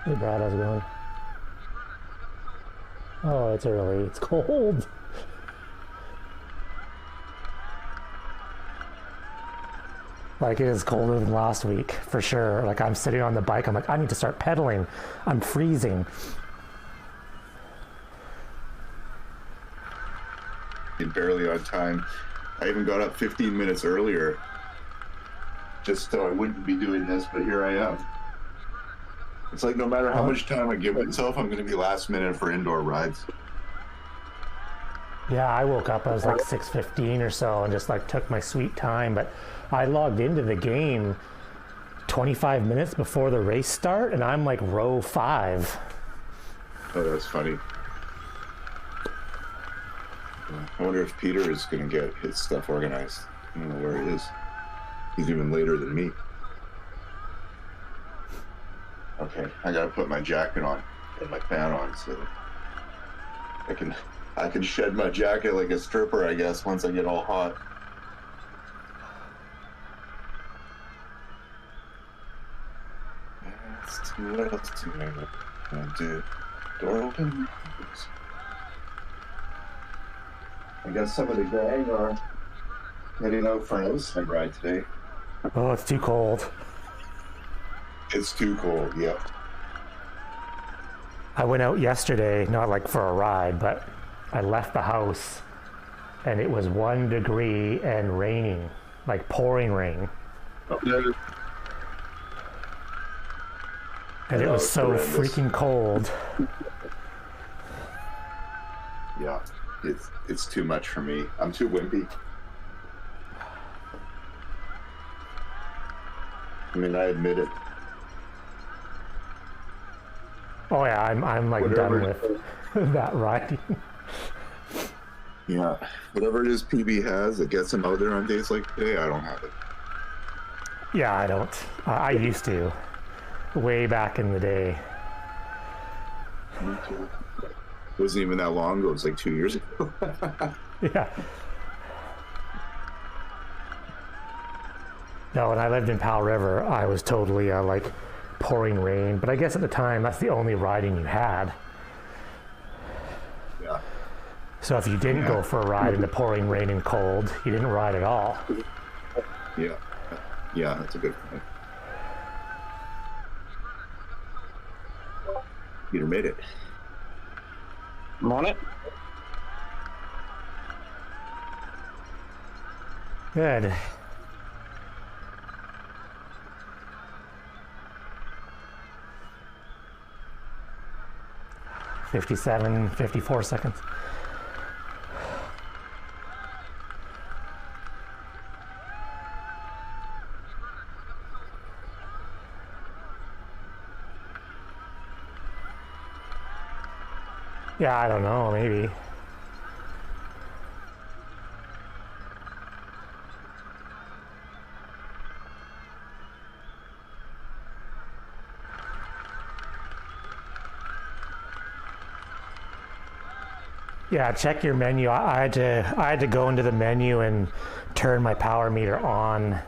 Hey Brad, how's it going? Oh, it's early. It's cold. Like it is colder than last week for sure. Like I'm sitting on the bike. I'm like, I need to start pedaling. I'm freezing. Barely on time. I even got up 15 minutes earlier just so I wouldn't be doing this, but here I am. It's like no matter how Oh, much time I give myself, I'm going to be last minute for indoor rides. yeah. I woke up. I was like 6:15 or so, and just like took my sweet time. But I logged into the game 25 minutes before the race start, and I'm like row five. Oh, that's funny. I wonder if Peter is going to get his stuff organized. I don't know where he is. He's even later than me. Okay, I got to put my jacket on and my fan on so I can I can shed my jacket like a stripper, I guess, once I get all hot. Let's see what else do I want to do. Door open. I guess some of the gang are heading out for an outside ride today. Oh, it's too cold. It's too cold, yeah. I went out yesterday, not like for a ride, but I left the house and it was 1 degree and raining, like pouring rain. And it No, was it's so horrendous. freaking cold. Yeah, it's too much for me. I'm too wimpy. I mean, I admit it. Oh yeah, I'm like done Whatever, with that riding. yeah, whatever it is PB has that gets him out there on days like today, I don't have it. Yeah, I don't. I used to, way back in the day. Me too. It wasn't even that long ago. It was like 2 years ago. Yeah. No, when I lived in Powell River, I was totally like pouring rain. But I guess at the time, that's the only riding you had. Yeah, So if you didn't yeah, go for a ride in the pouring rain and cold, you didn't ride at all. yeah, yeah. That's a good point. Peter made it. I'm on it. Good. 57, 54 seconds. Yeah, I don't know, maybe. Yeah, check your menu. I had to go into the menu and turn my power meter on.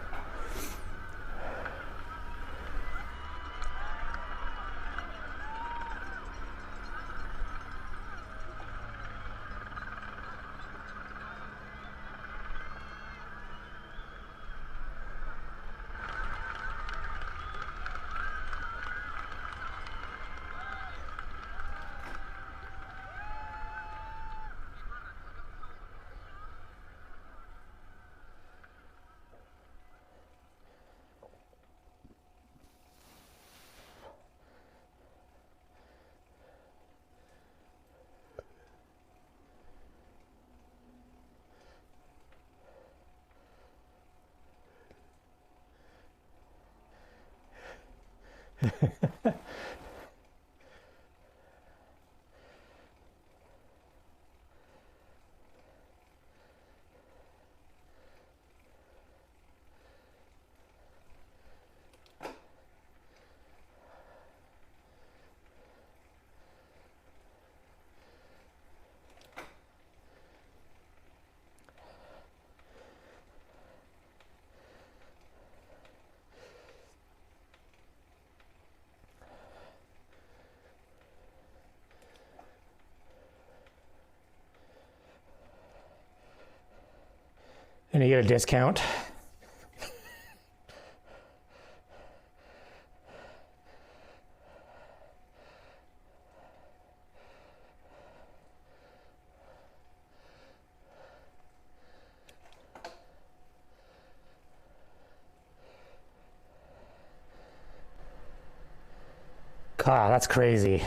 And you get a discount. God, that's crazy.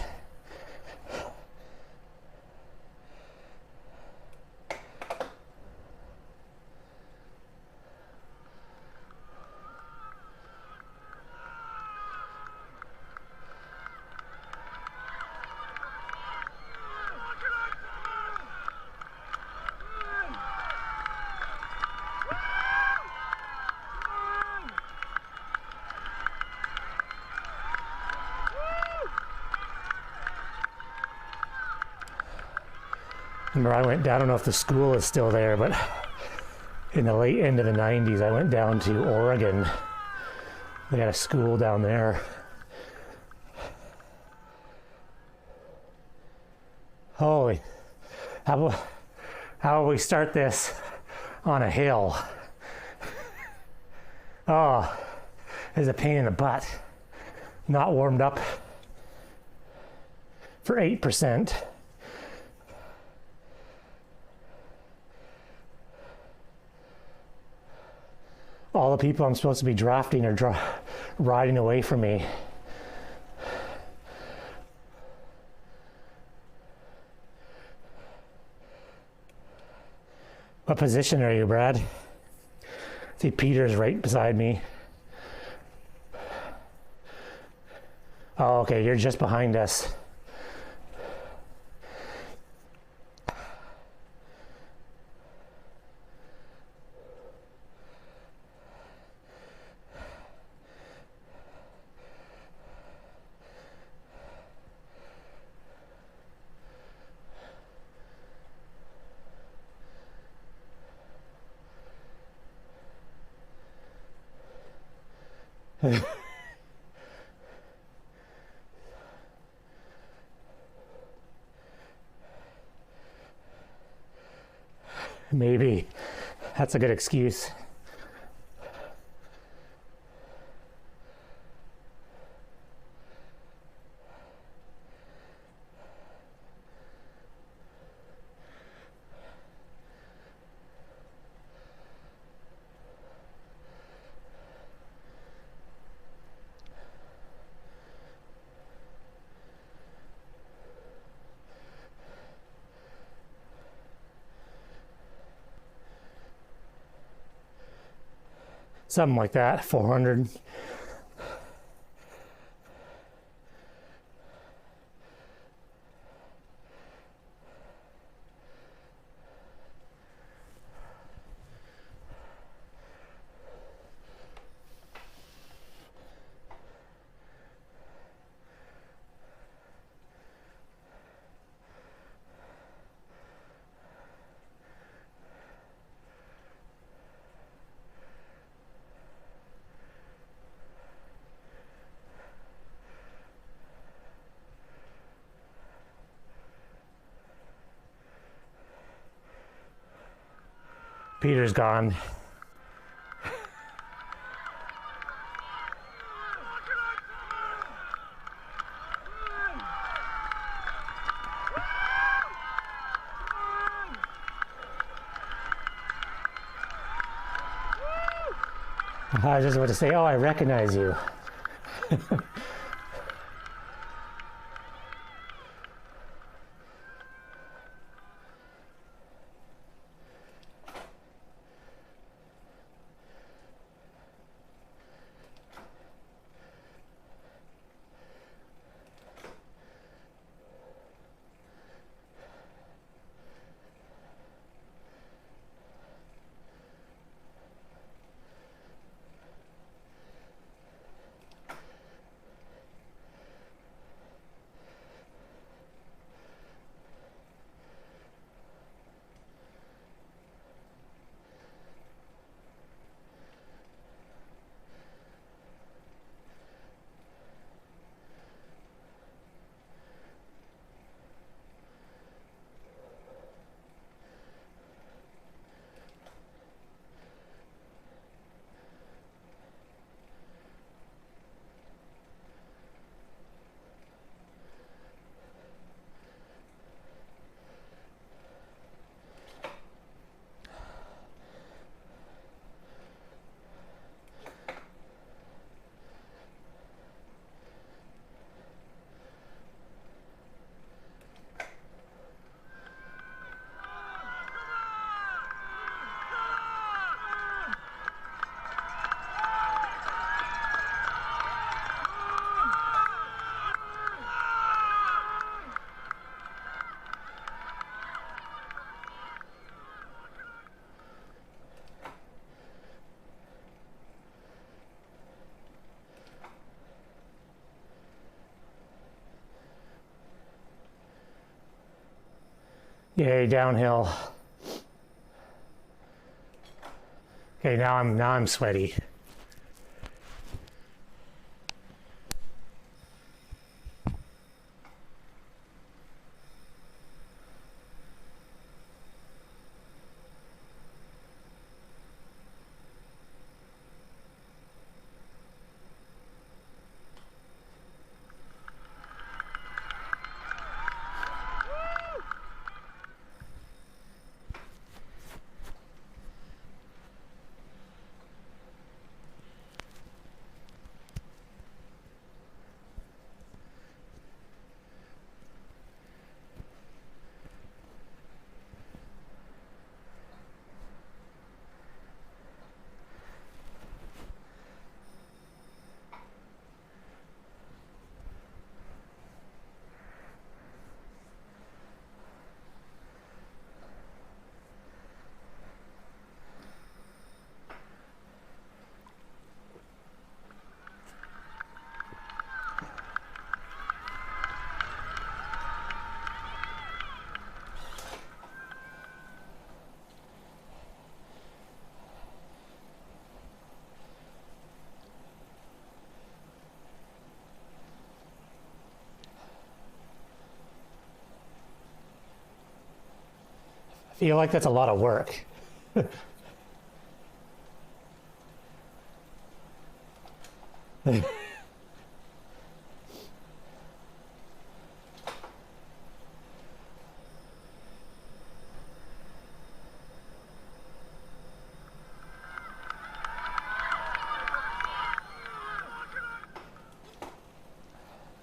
Remember, I went down, I don't know if the school is still there, but in the late end of the 90s, I went down to Oregon. They got a school down there. Holy, how about we start this on a hill? Oh, it's a pain in the butt. Not warmed up for 8%. All the people I'm supposed to be drafting are riding away from me. What position are you, Brad? See, Peter's right beside me. Oh, okay, you're just behind us. Maybe. That's a good excuse. Something like that, 400. Peter's gone. I was just about to say, oh, I recognize you. Yay, downhill. Okay, now I'm sweaty. I feel like that's a lot of work.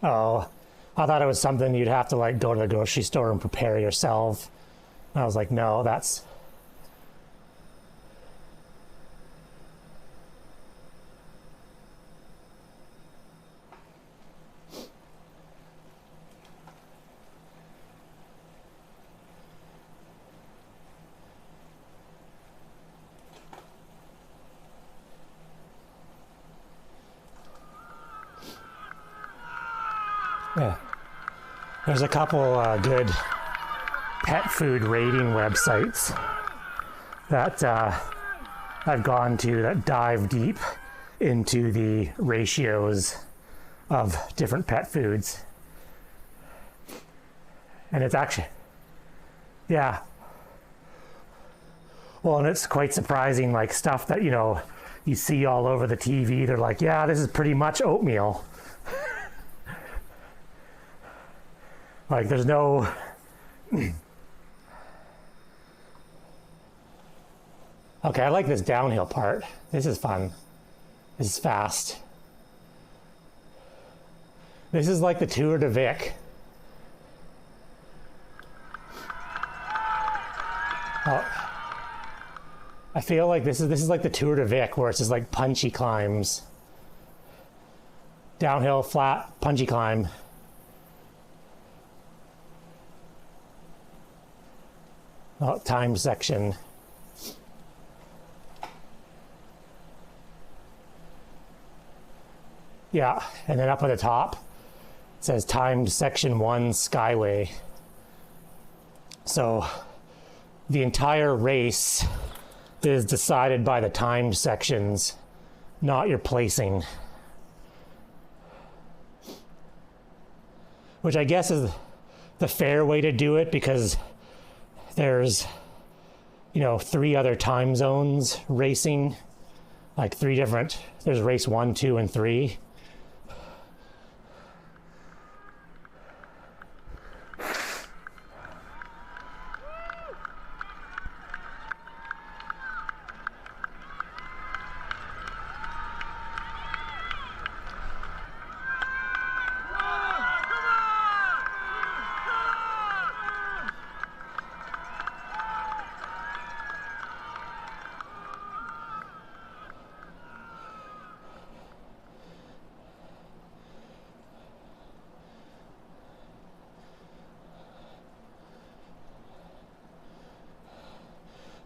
Oh, I thought it was something you'd have to like go to the grocery store and prepare yourself. I was like, no, that's... Yeah. There's a couple good pet food rating websites that I've gone to that dive deep into the ratios of different pet foods. And it's actually, yeah. Well, and it's quite surprising, like stuff that, you know, you see all over the TV. They're like, yeah, this is pretty much oatmeal. Like, there's no... Okay, I like this downhill part. This is fun. This is fast. This is like the Tour de Vic. Oh, I feel like this is like the Tour de Vic, where it's just like punchy climbs. Downhill, flat, punchy climb. Oh, time section. Yeah, and then up at the top, it says timed section 1 Skyway. So the entire race is decided by the timed sections, not your placing. Which I guess is the fair way to do it, because there's, you know, 3 other time zones racing, like 3 different, there's race 1, 2, and 3.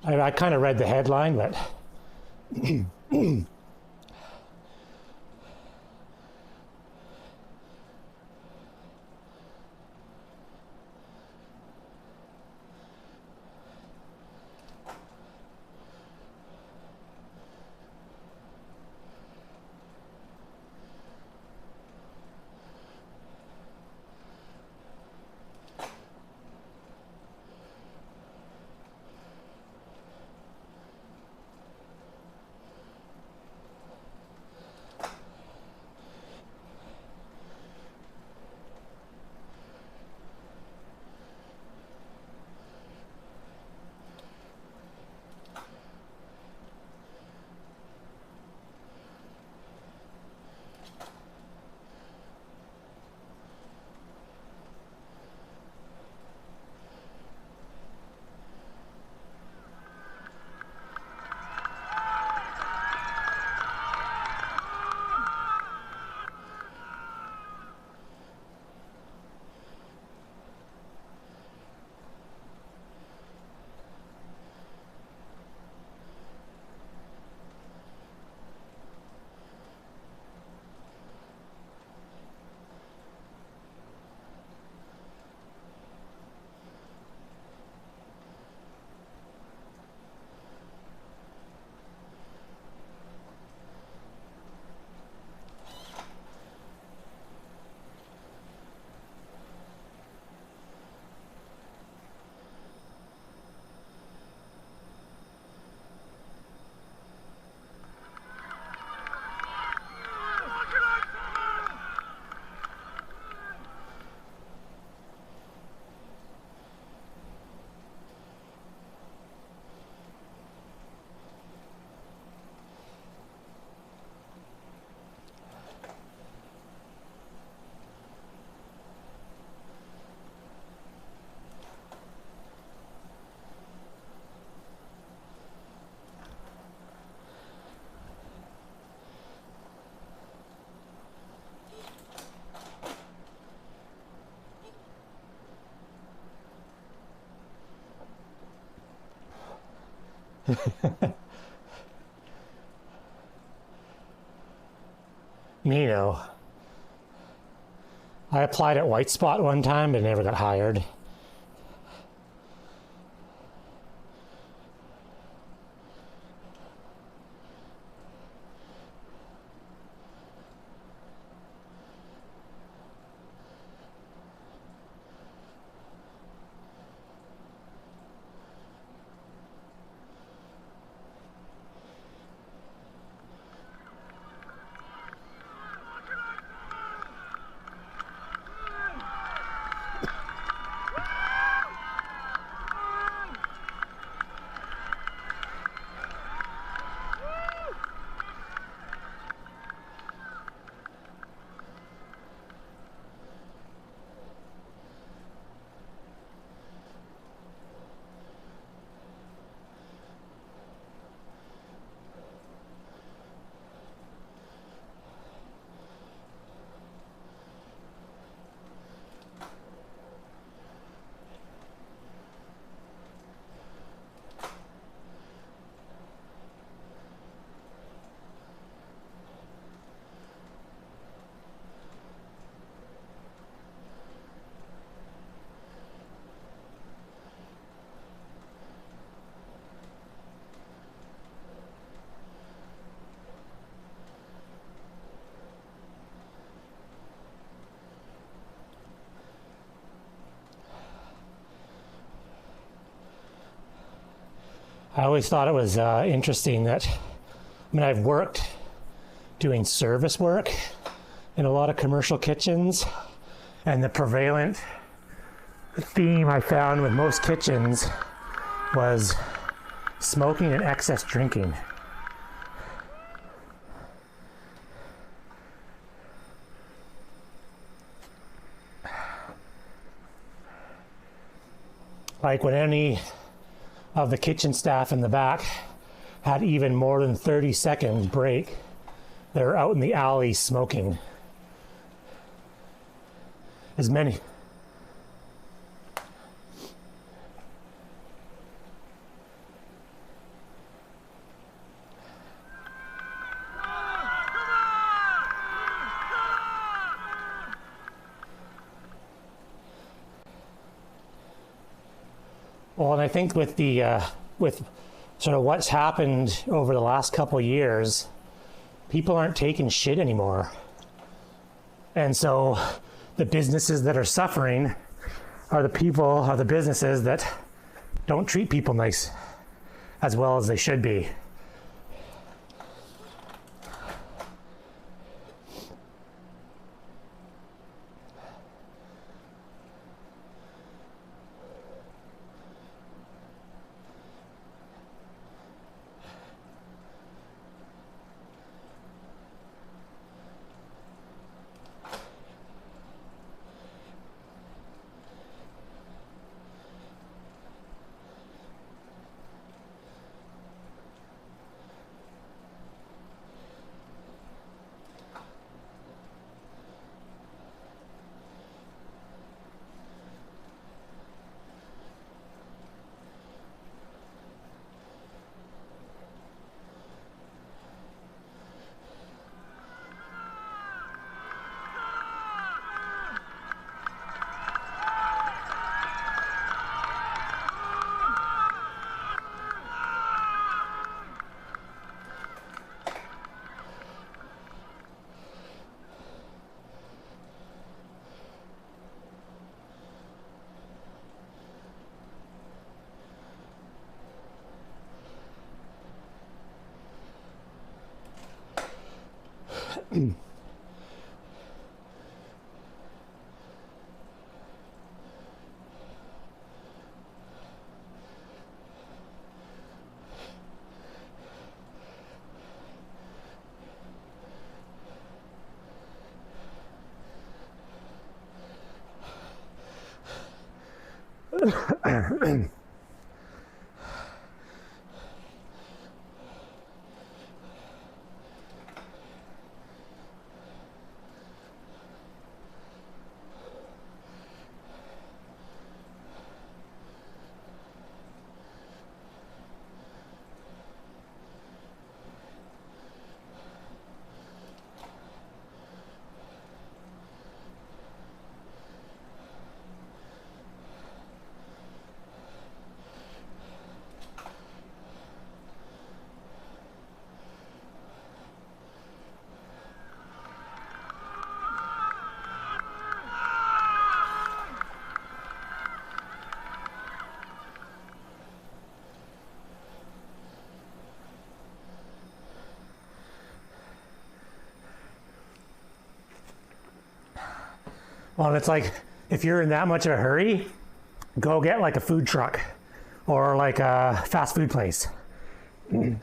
I kind of read the headline, but You know, I applied at White Spot one time but never got hired. I always thought it was interesting that, I've worked doing service work in a lot of commercial kitchens, and the prevalent theme I found with most kitchens was smoking and excess drinking. Like when any of the kitchen staff in the back had even more than 30 seconds break, they're out in the alley smoking. As many. Well, and I think with with sort of what's happened over the last couple of years, people aren't taking shit anymore. And so the businesses that are suffering are the businesses that don't treat people nice as well as they should be. Well, it's like, if you're in that much of a hurry, go get like a food truck or like a fast food place. You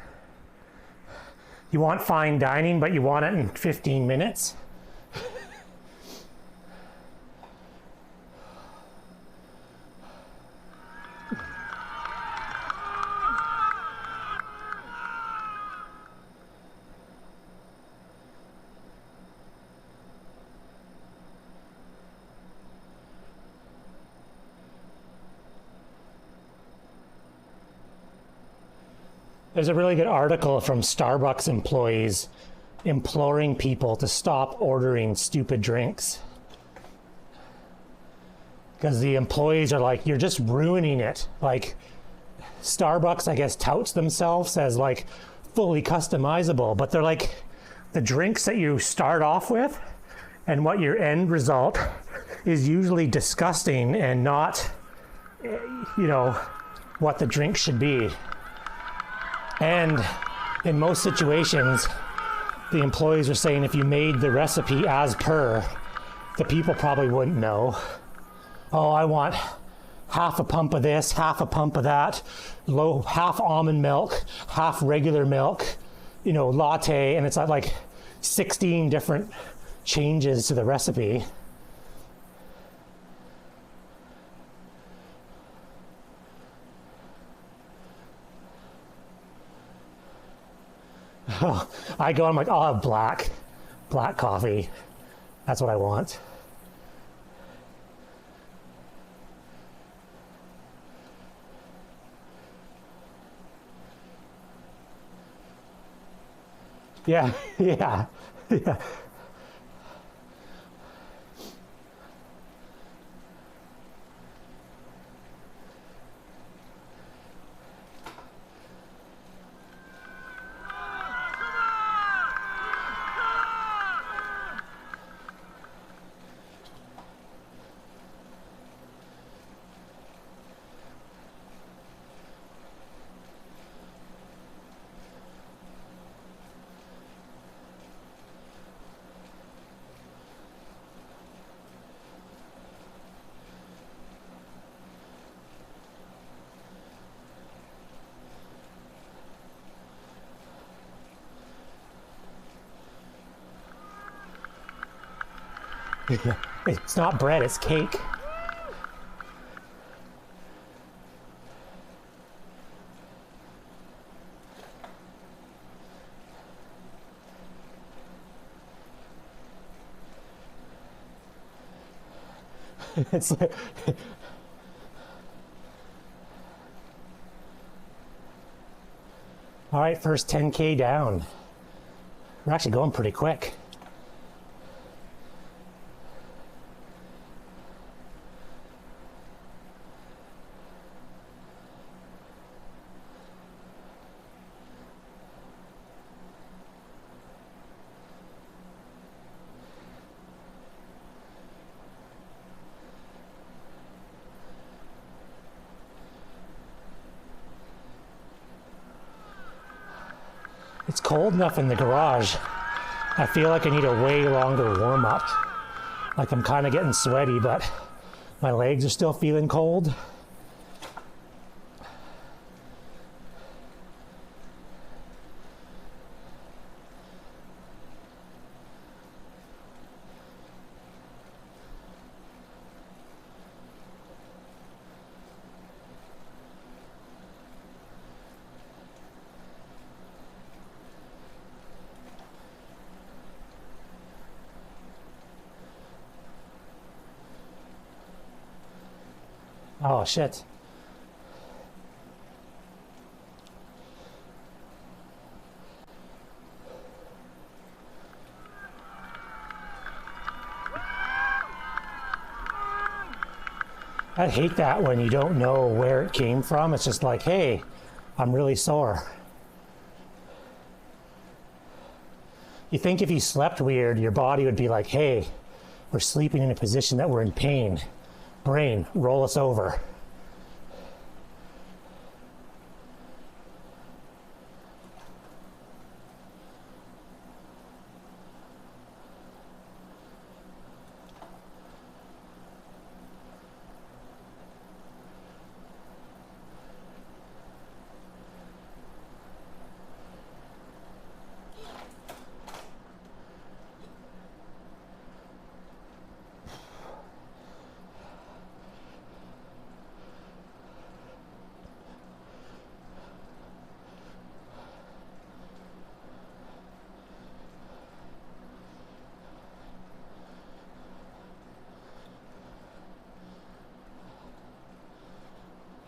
want fine dining, but you want it in 15 minutes. There's a really good article from Starbucks employees imploring people to stop ordering stupid drinks. Because the employees are like, you're just ruining it. Like, Starbucks, I guess, touts themselves as like fully customizable, but they're like, the drinks that you start off with and what your end result is usually disgusting and not, what the drink should be. And in most situations, the employees are saying if you made the recipe as per, the people probably wouldn't know. Oh, I want half a pump of this, half a pump of that, half almond milk, half regular milk, latte, and it's like 16 different changes to the recipe. Oh, I'm like, I'll have black coffee. That's what I want. Yeah, yeah, yeah. It's not bread, it's cake. It's like, all right, first 10K down. We're actually going pretty quick. It's cold enough in the garage. I feel like I need a way longer warm up. Like I'm kind of getting sweaty, but my legs are still feeling cold. Oh, shit. I hate that when you don't know where it came from. It's just like, hey, I'm really sore. You think if you slept weird, your body would be like, hey, we're sleeping in a position that we're in pain. Brain, roll us over.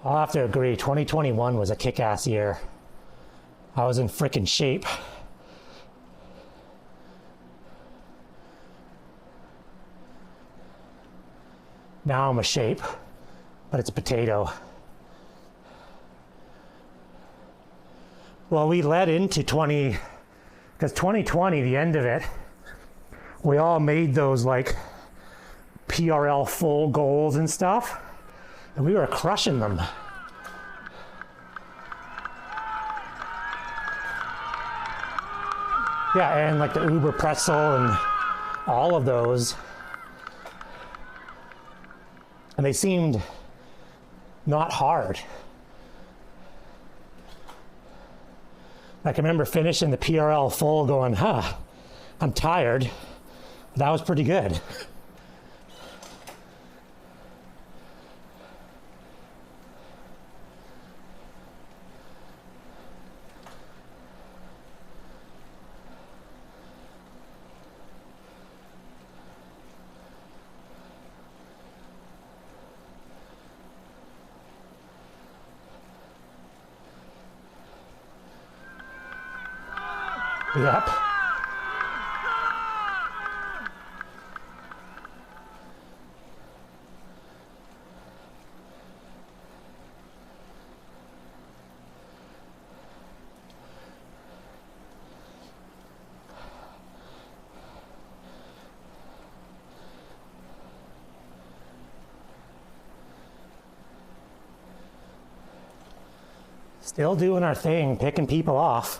I'll have to agree, 2021 was a kick-ass year. I was in frickin' shape. Now I'm a shape, but it's a potato. Well, we led into because 2020, the end of it, we all made those like PRL full goals and stuff, and we were crushing them. Yeah, and like the Uber pretzel and all of those. And they seemed not hard. Like I remember finishing the PRL full going, I'm tired. That was pretty good. Yep. Still doing our thing, picking people off.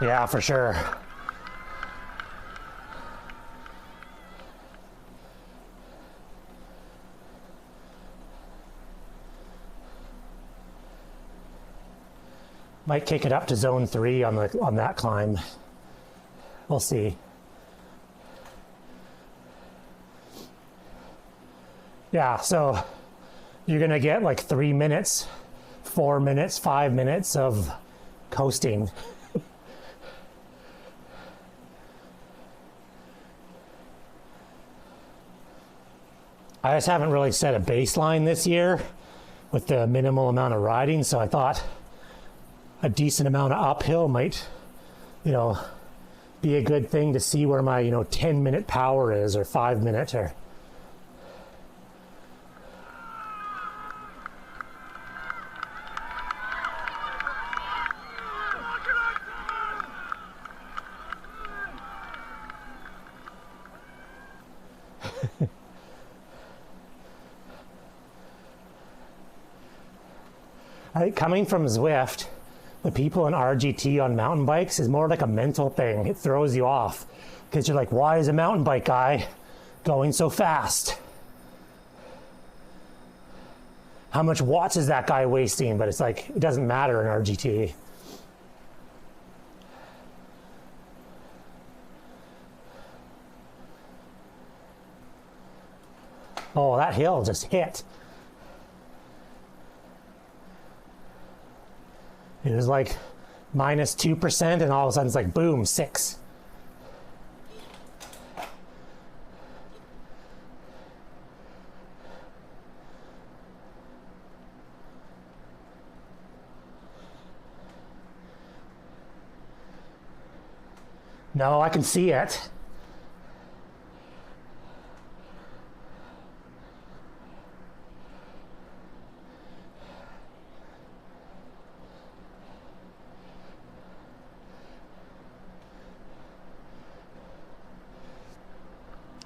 Yeah, for sure. Might kick it up to zone 3 on that climb. We'll see. Yeah, so you're gonna get like 3 minutes, 4 minutes, 5 minutes of coasting. I just haven't really set a baseline this year with the minimal amount of riding, so I thought a decent amount of uphill might, be a good thing to see where my, 10-minute power is, or 5-minute, or... I think coming from Zwift, the people in RGT on mountain bikes is more like a mental thing. It throws you off because you're like, why is a mountain bike guy going so fast? How much watts is that guy wasting? But it's like, it doesn't matter in RGT. Oh, that hill just hit. It was like minus 2%, and all of a sudden it's like, boom, 6. No, I can see it.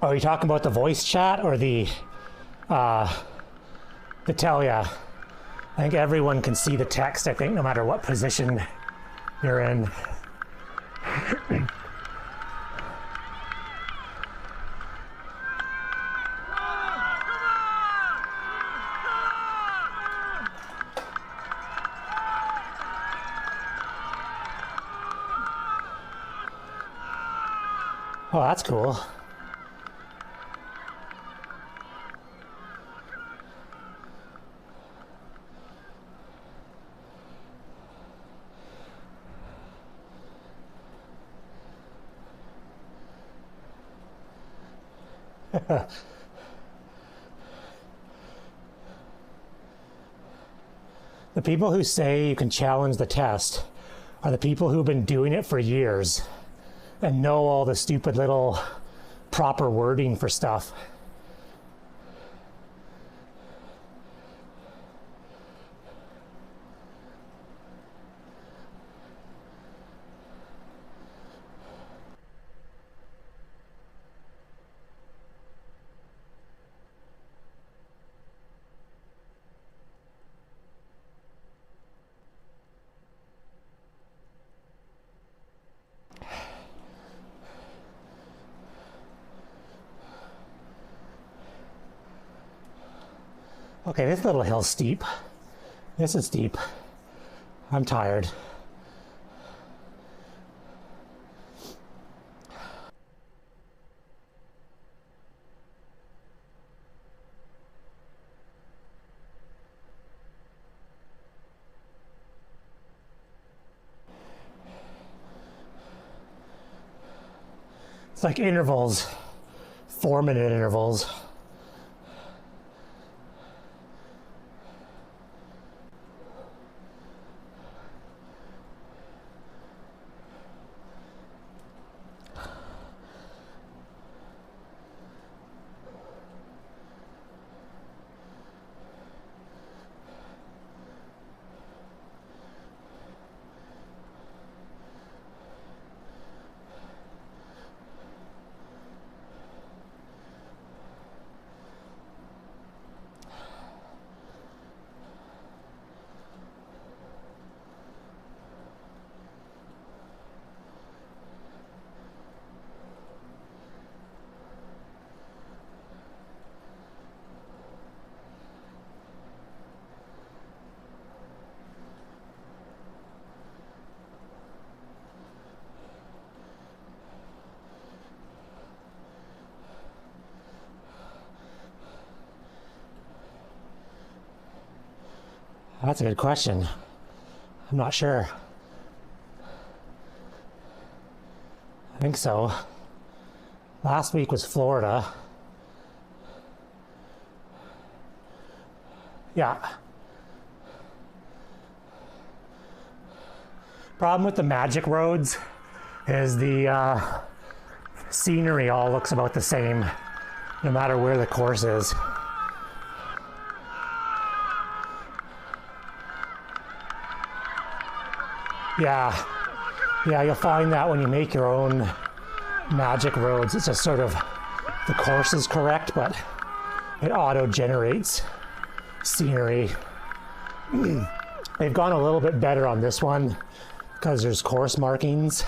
Oh, are you talking about the voice chat or the tell ya? I think everyone can see the text, I think, no matter what position you're in. Oh, that's cool. The people who say you can challenge the test are the people who've been doing it for years and know all the stupid little proper wording for stuff. Okay, this little hill's steep. This is steep. I'm tired. It's like intervals, 4-minute intervals. That's a good question. I'm not sure. I think so. Last week was Florida. Yeah. Problem with the magic roads is the scenery all looks about the same, no matter where the course is. Yeah, you'll find that when you make your own magic roads, it's just sort of, the course is correct, but it auto-generates scenery. They've gone a little bit better on this one because there's course markings.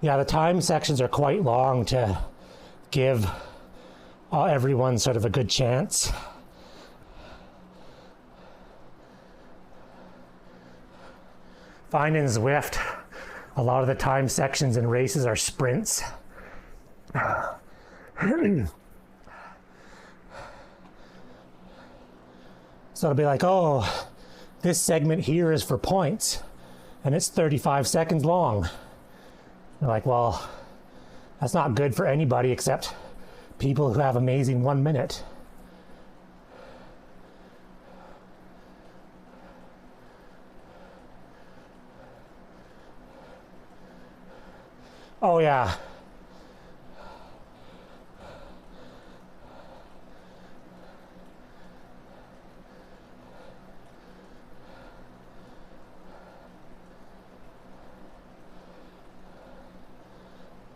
Yeah, the time sections are quite long to give everyone sort of a good chance. Find in Zwift, a lot of the time sections in races are sprints. So it'll be like, oh, this segment here is for points, and it's 35 seconds long. They're like, well, that's not good for anybody except people who have amazing 1 minute. Oh, yeah.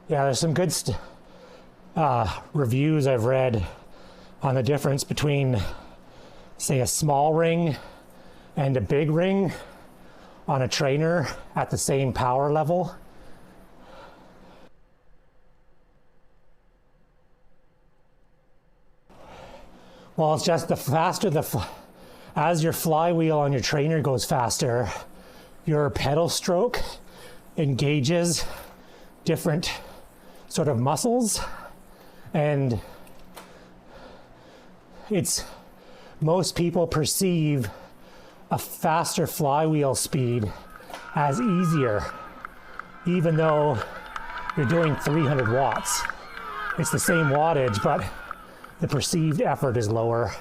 Yeah, there's some good reviews I've read on the difference between, say, a small ring and a big ring on a trainer at the same power level. Well, it's just the faster as your flywheel on your trainer goes faster, your pedal stroke engages different sort of muscles, and most people perceive a faster flywheel speed as easier, even though you're doing 300 watts. It's the same wattage, but the perceived effort is lower.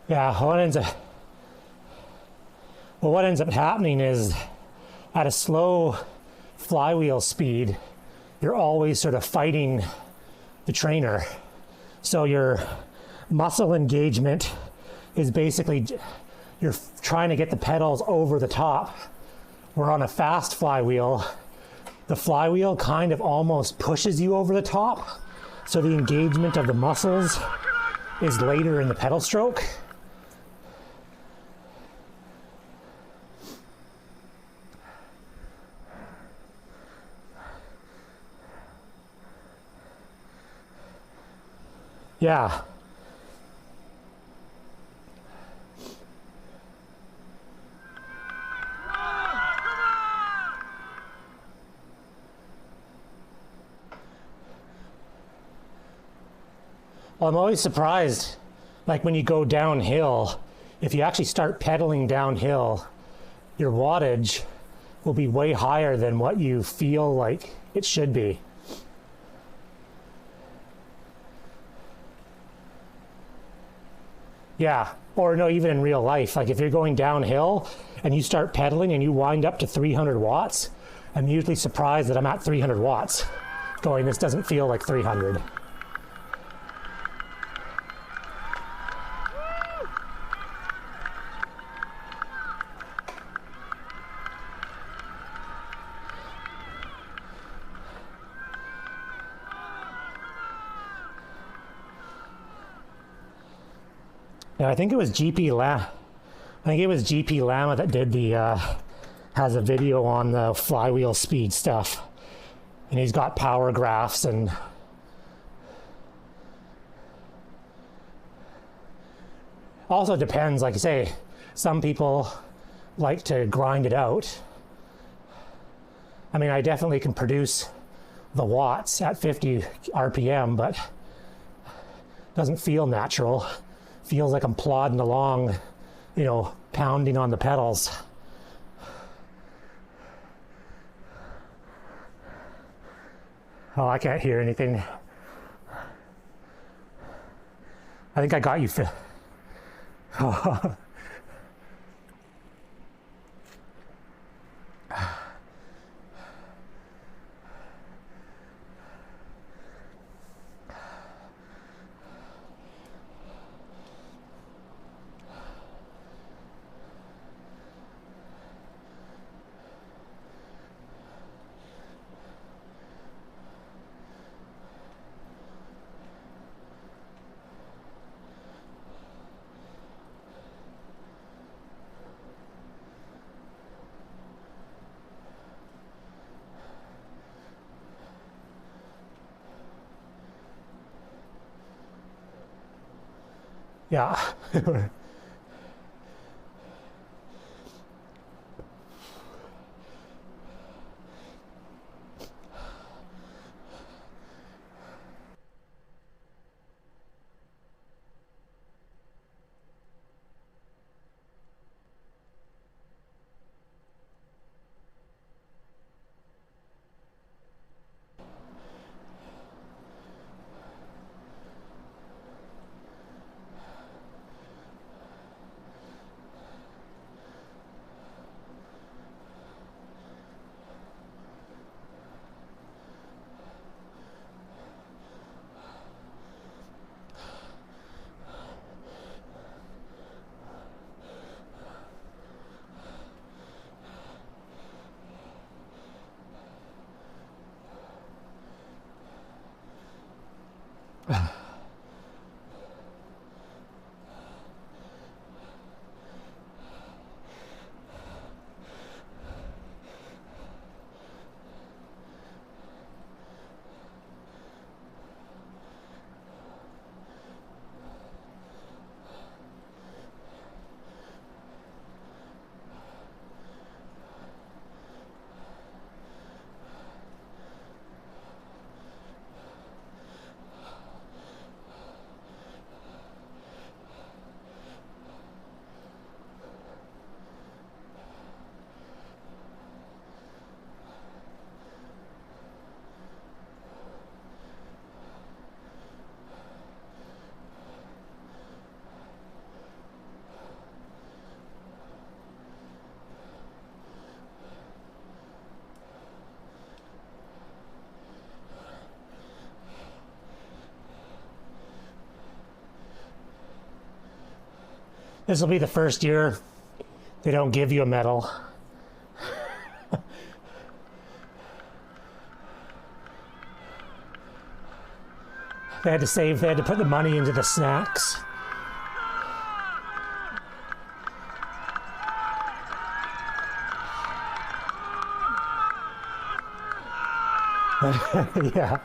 Yeah, what ends up happening is at a slow flywheel speed, you're always sort of fighting the trainer. So your muscle engagement is basically, you're trying to get the pedals over the top. Where on a fast flywheel, the flywheel kind of almost pushes you over the top. So the engagement of the muscles is later in the pedal stroke. Yeah. Well, I'm always surprised, like when you go downhill, if you actually start pedaling downhill, your wattage will be way higher than what you feel like it should be. Yeah, or no, even in real life, like if you're going downhill and you start pedaling and you wind up to 300 watts, I'm usually surprised that I'm at 300 watts, going, this doesn't feel like 300. Yeah, I think it was GP Lama that did has a video on the flywheel speed stuff, and he's got power graphs, and also depends, like I say, some people like to grind it out. I mean, I definitely can produce the watts at 50 RPM, but doesn't feel natural. Feels like I'm plodding along, pounding on the pedals. Oh, I can't hear anything. I think I got you. Yeah. This will be the first year they don't give you a medal. They had to put the money into the snacks. Yeah.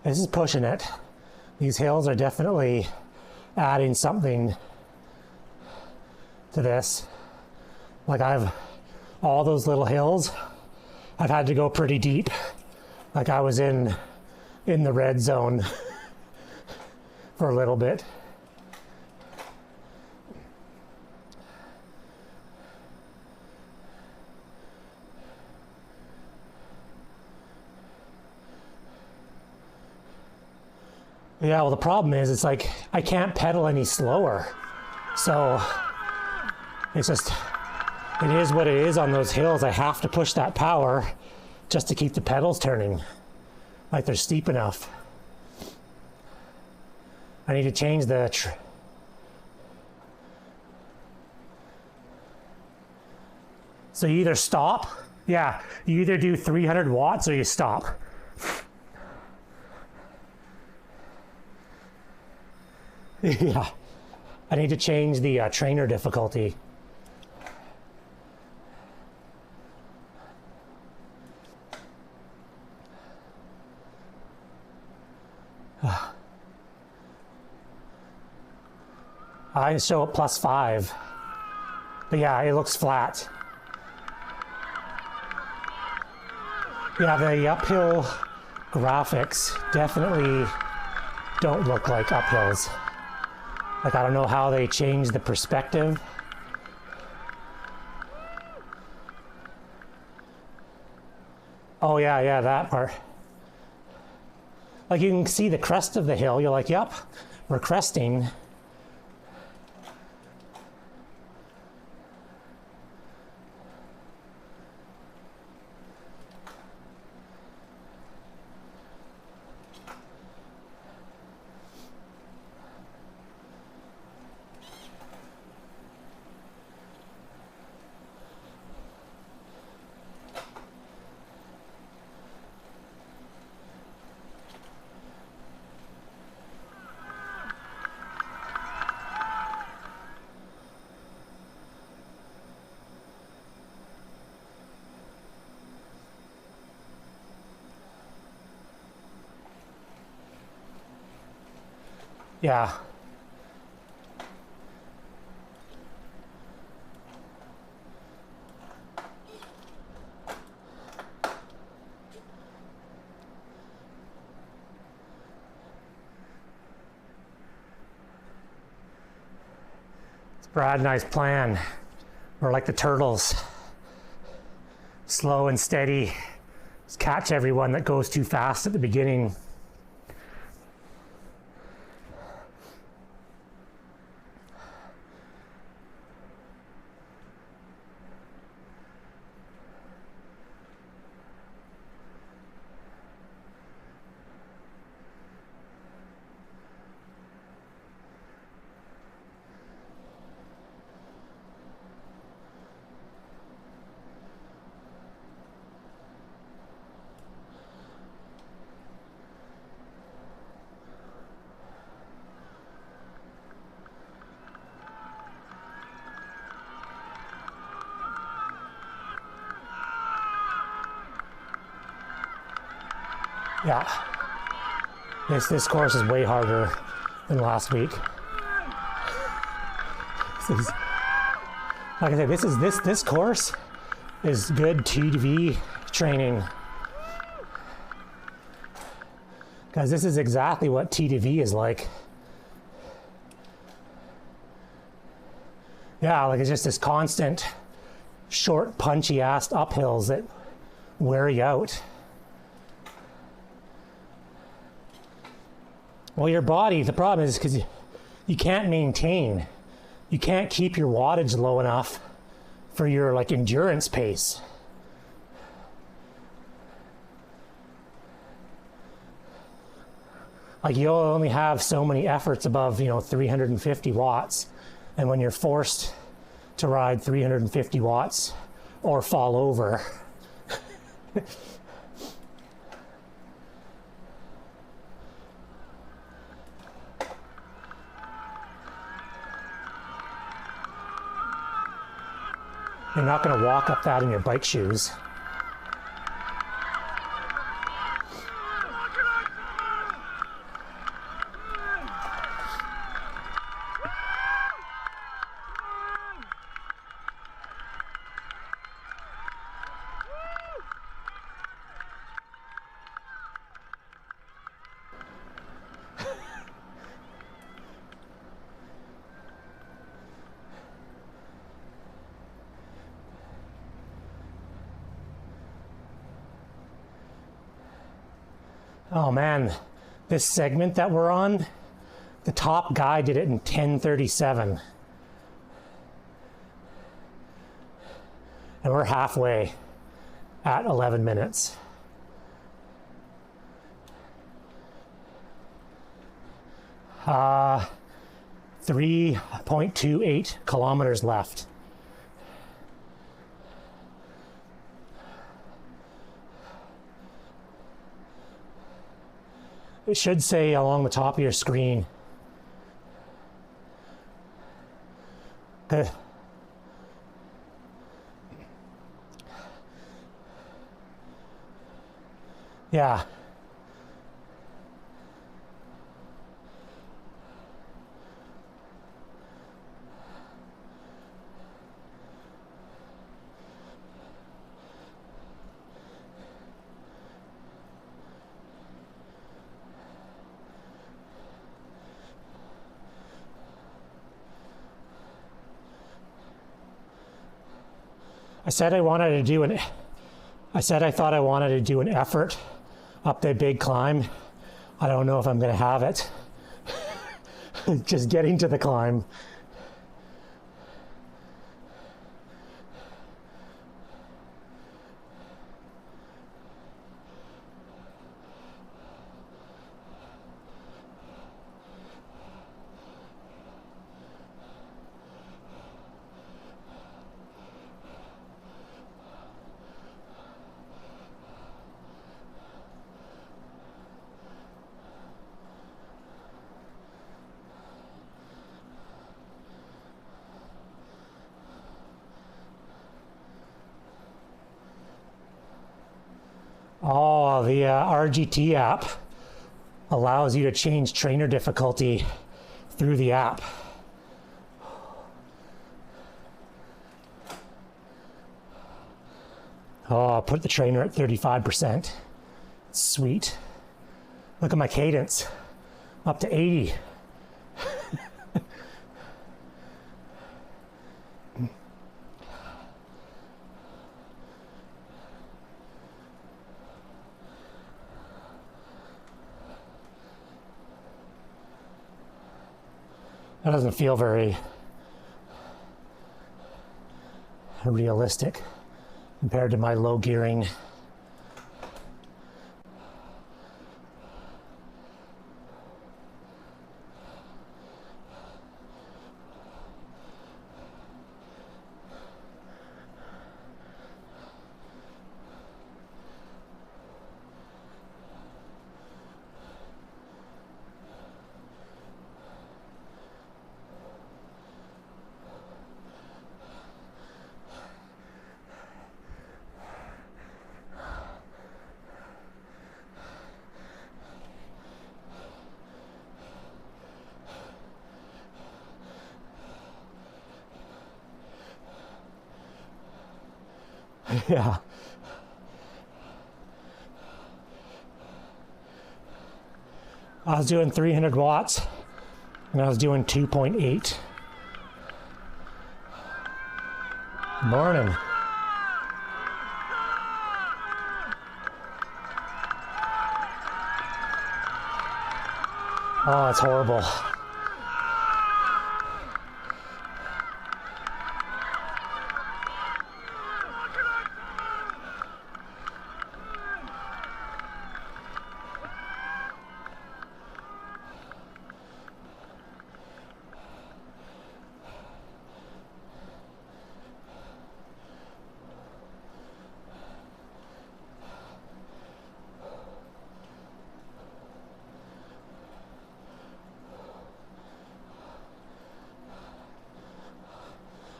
This is pushing it. These hills are definitely adding something to this. Like all those little hills, I've had to go pretty deep. Like I was in the red zone for a little bit. Yeah, well, the problem is it's like I can't pedal any slower. So it's just, it is what it is on those hills. I have to push that power just to keep the pedals turning. Like they're steep enough. I need to change the so you either stop. Yeah, you either do 300 watts or you stop. Yeah, I need to change the trainer difficulty. I show it +5, but yeah, it looks flat. Yeah, the uphill graphics definitely don't look like uphills. Like, I don't know how they changed the perspective. Oh yeah, that part. Like you can see the crest of the hill, you're like, yep, we're cresting. Yeah. It's Brad and I's plan. We're like the turtles. Slow and steady. Just catch everyone that goes too fast at the beginning. Yeah. This course is way harder than last week. Like I said, this course is good TV training. Because this is exactly what TDV is like. Yeah, like it's just this constant, short, punchy-ass uphills that wear you out. Well, your body, the problem is because you can't maintain. You can't keep your wattage low enough for your like endurance pace. Like you'll only have so many efforts above, 350 watts. And when you're forced to ride 350 watts or fall over, you're not going to walk up that in your bike shoes. Oh man, this segment that we're on, the top guy did it in 10:37. And we're halfway at 11 minutes. Uh, 3.28 kilometers left. It should say along the top of your screen. Yeah. I said I thought I wanted to do an effort up that big climb. I don't know if I'm gonna have it. Just getting to the climb. Oh, the RGT app allows you to change trainer difficulty through the app. Oh, I'll put the trainer at 35%. Sweet. Look at my cadence. Up to 80. That doesn't feel very realistic compared to my low gearing. Yeah. I was doing 300 watts and I was doing 2.8. Morning. Oh, it's horrible.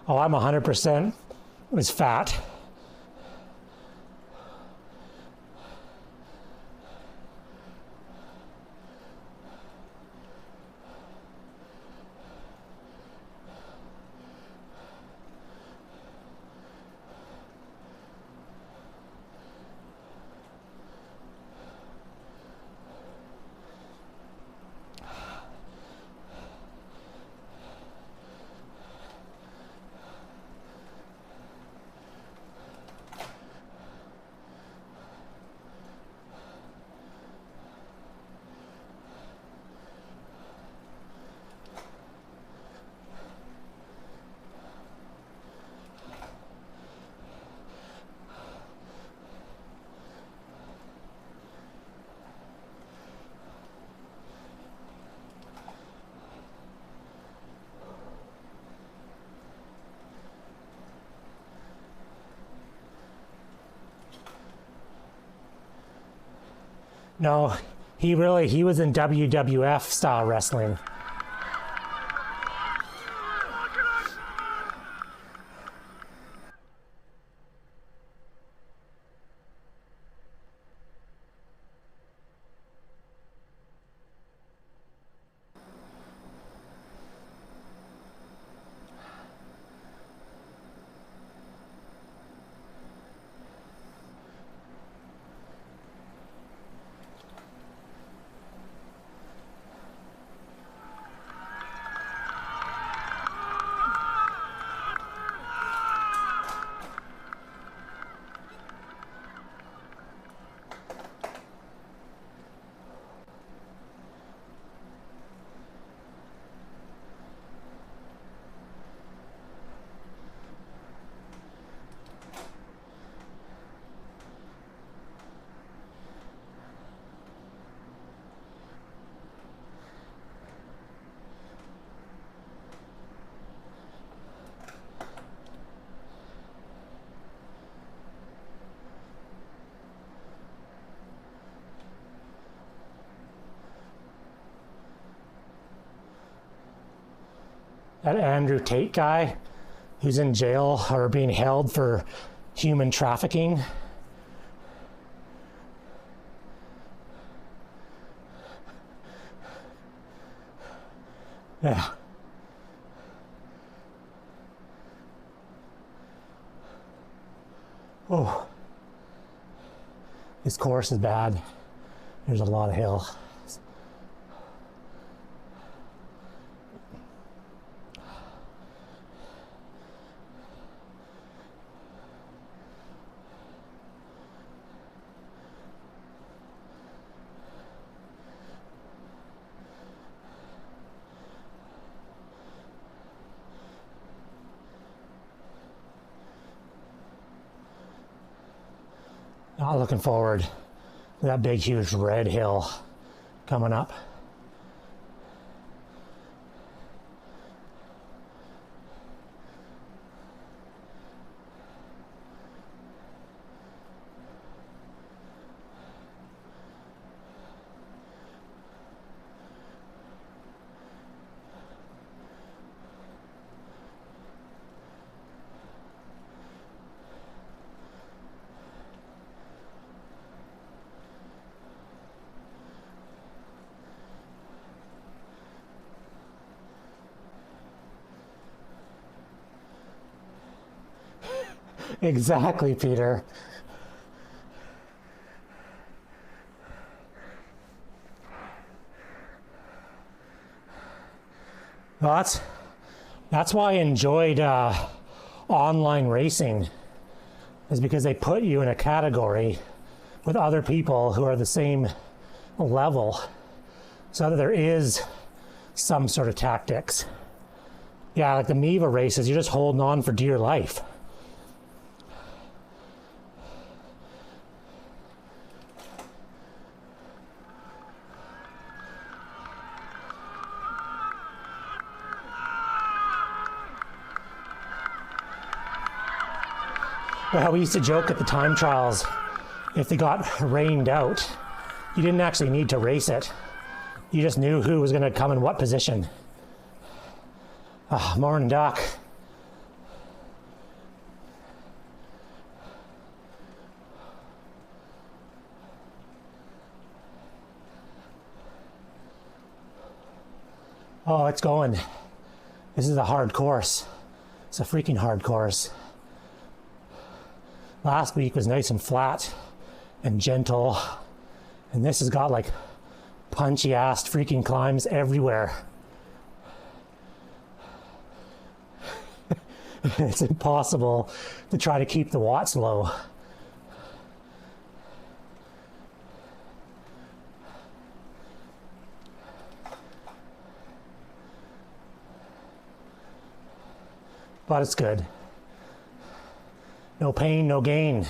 Oh, I'm 100% was fat. No, he was in WWF style wrestling. That Andrew Tate guy who's in jail or being held for human trafficking. Yeah. Oh. This course is bad. There's a lot of hill. Not looking forward to that big, huge red hill coming up. Exactly, Peter. Well, that's why I enjoyed online racing, is because they put you in a category with other people who are the same level, so that there is some sort of tactics. Yeah, like the Miva races, you're just holding on for dear life. Well, we used to joke at the time trials, if they got rained out, you didn't actually need to race it. You just knew who was going to come in what position. Morning, Doc. Oh, it's going. This is a hard course. It's a freaking hard course. Last week was nice and flat and gentle, and this has got like punchy ass freaking climbs everywhere. It's impossible to try to keep the watts low. But it's good. No pain, no gain.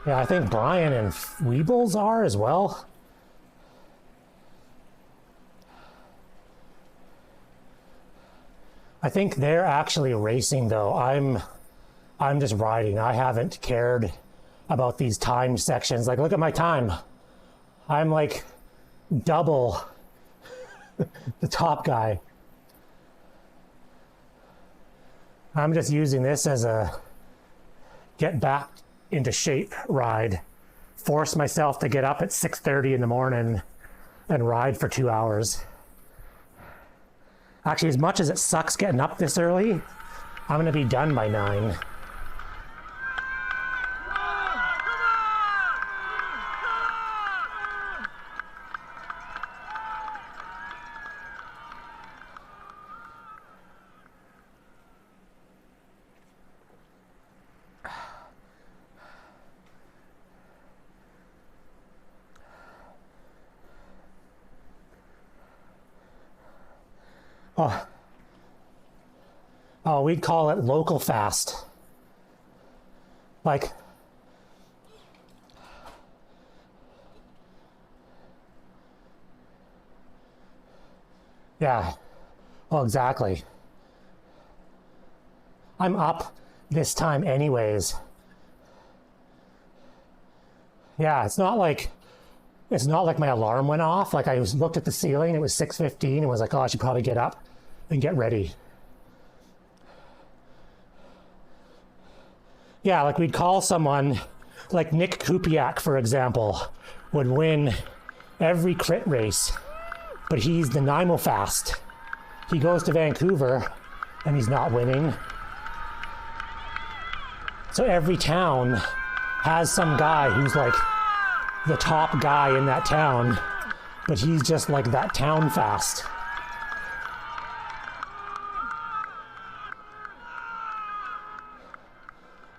Yeah, I think Brian and Weebles are as well. I think they're actually racing though. I'm just riding. I haven't cared about these time sections. Like, look at my time. I'm like double the top guy. I'm just using this as a get back into shape ride. Force myself to get up at 6:30 in the morning and ride for 2 hours. Actually, as much as it sucks getting up this early, I'm gonna be done by 9. Oh, we'd call it local fast. Like, yeah, well, exactly. I'm up this time anyways. Yeah, it's not like my alarm went off. Like, I looked at the ceiling, it was 6:15, and was like, oh, I should probably get up and get ready. Yeah, like we'd call someone, like Nick Kupiak, for example, would win every crit race, but he's the Nanaimo Fast. He goes to Vancouver and he's not winning. So every town has some guy who's like the top guy in that town, but he's just like that town fast.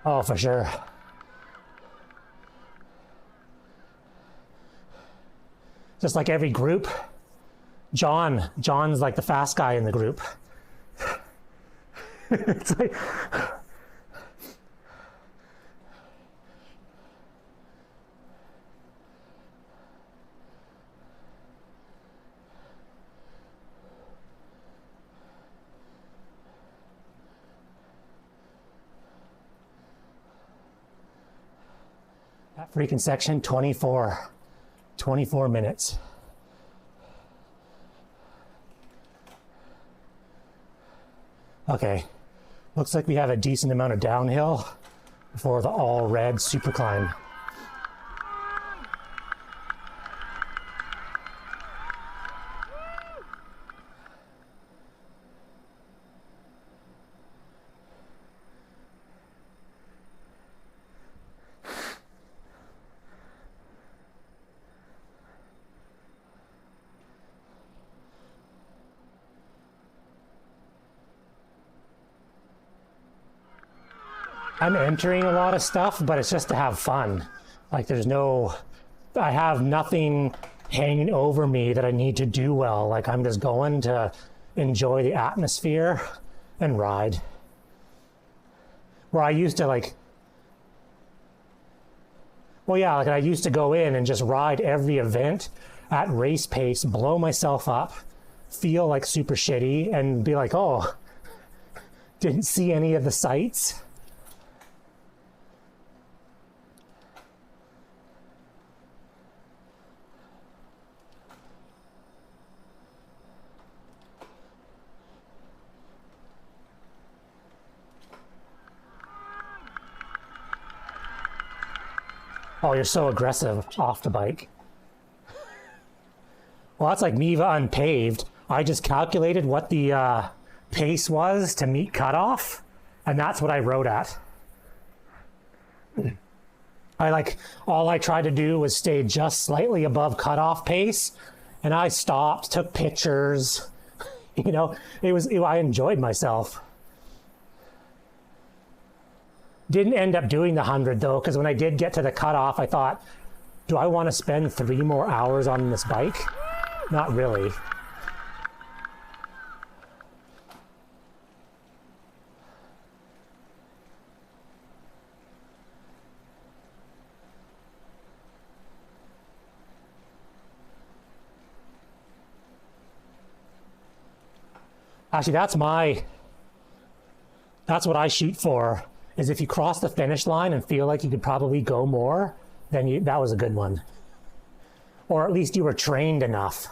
Oh, for sure. Just like every group, John's like the fast guy in the group. It's like, that freaking section, 24 minutes. Okay, Looks like we have a decent amount of downhill before the all red super climb. I'm entering a lot of stuff, but it's just to have fun. Like I have nothing hanging over me that I need to do well. Like I'm just going to enjoy the atmosphere and ride. Where I used to like I used to go in and just ride every event at race pace, blow myself up, feel like super shitty and be like, oh, didn't see any of the sights. Oh, you're so aggressive off the bike. Well, that's like Miva unpaved. I just calculated what the pace was to meet cutoff, and that's what I rode at. All I tried to do was stay just slightly above cutoff pace, and I stopped, took pictures. You know, I enjoyed myself. Didn't end up doing the 100 though, because when I did get to the cutoff, I thought, do I want to spend 3 more hours on this bike? Not really. Actually, that's what I shoot for. Is if you cross the finish line and feel like you could probably go more, then that was a good one. Or at least you were trained enough.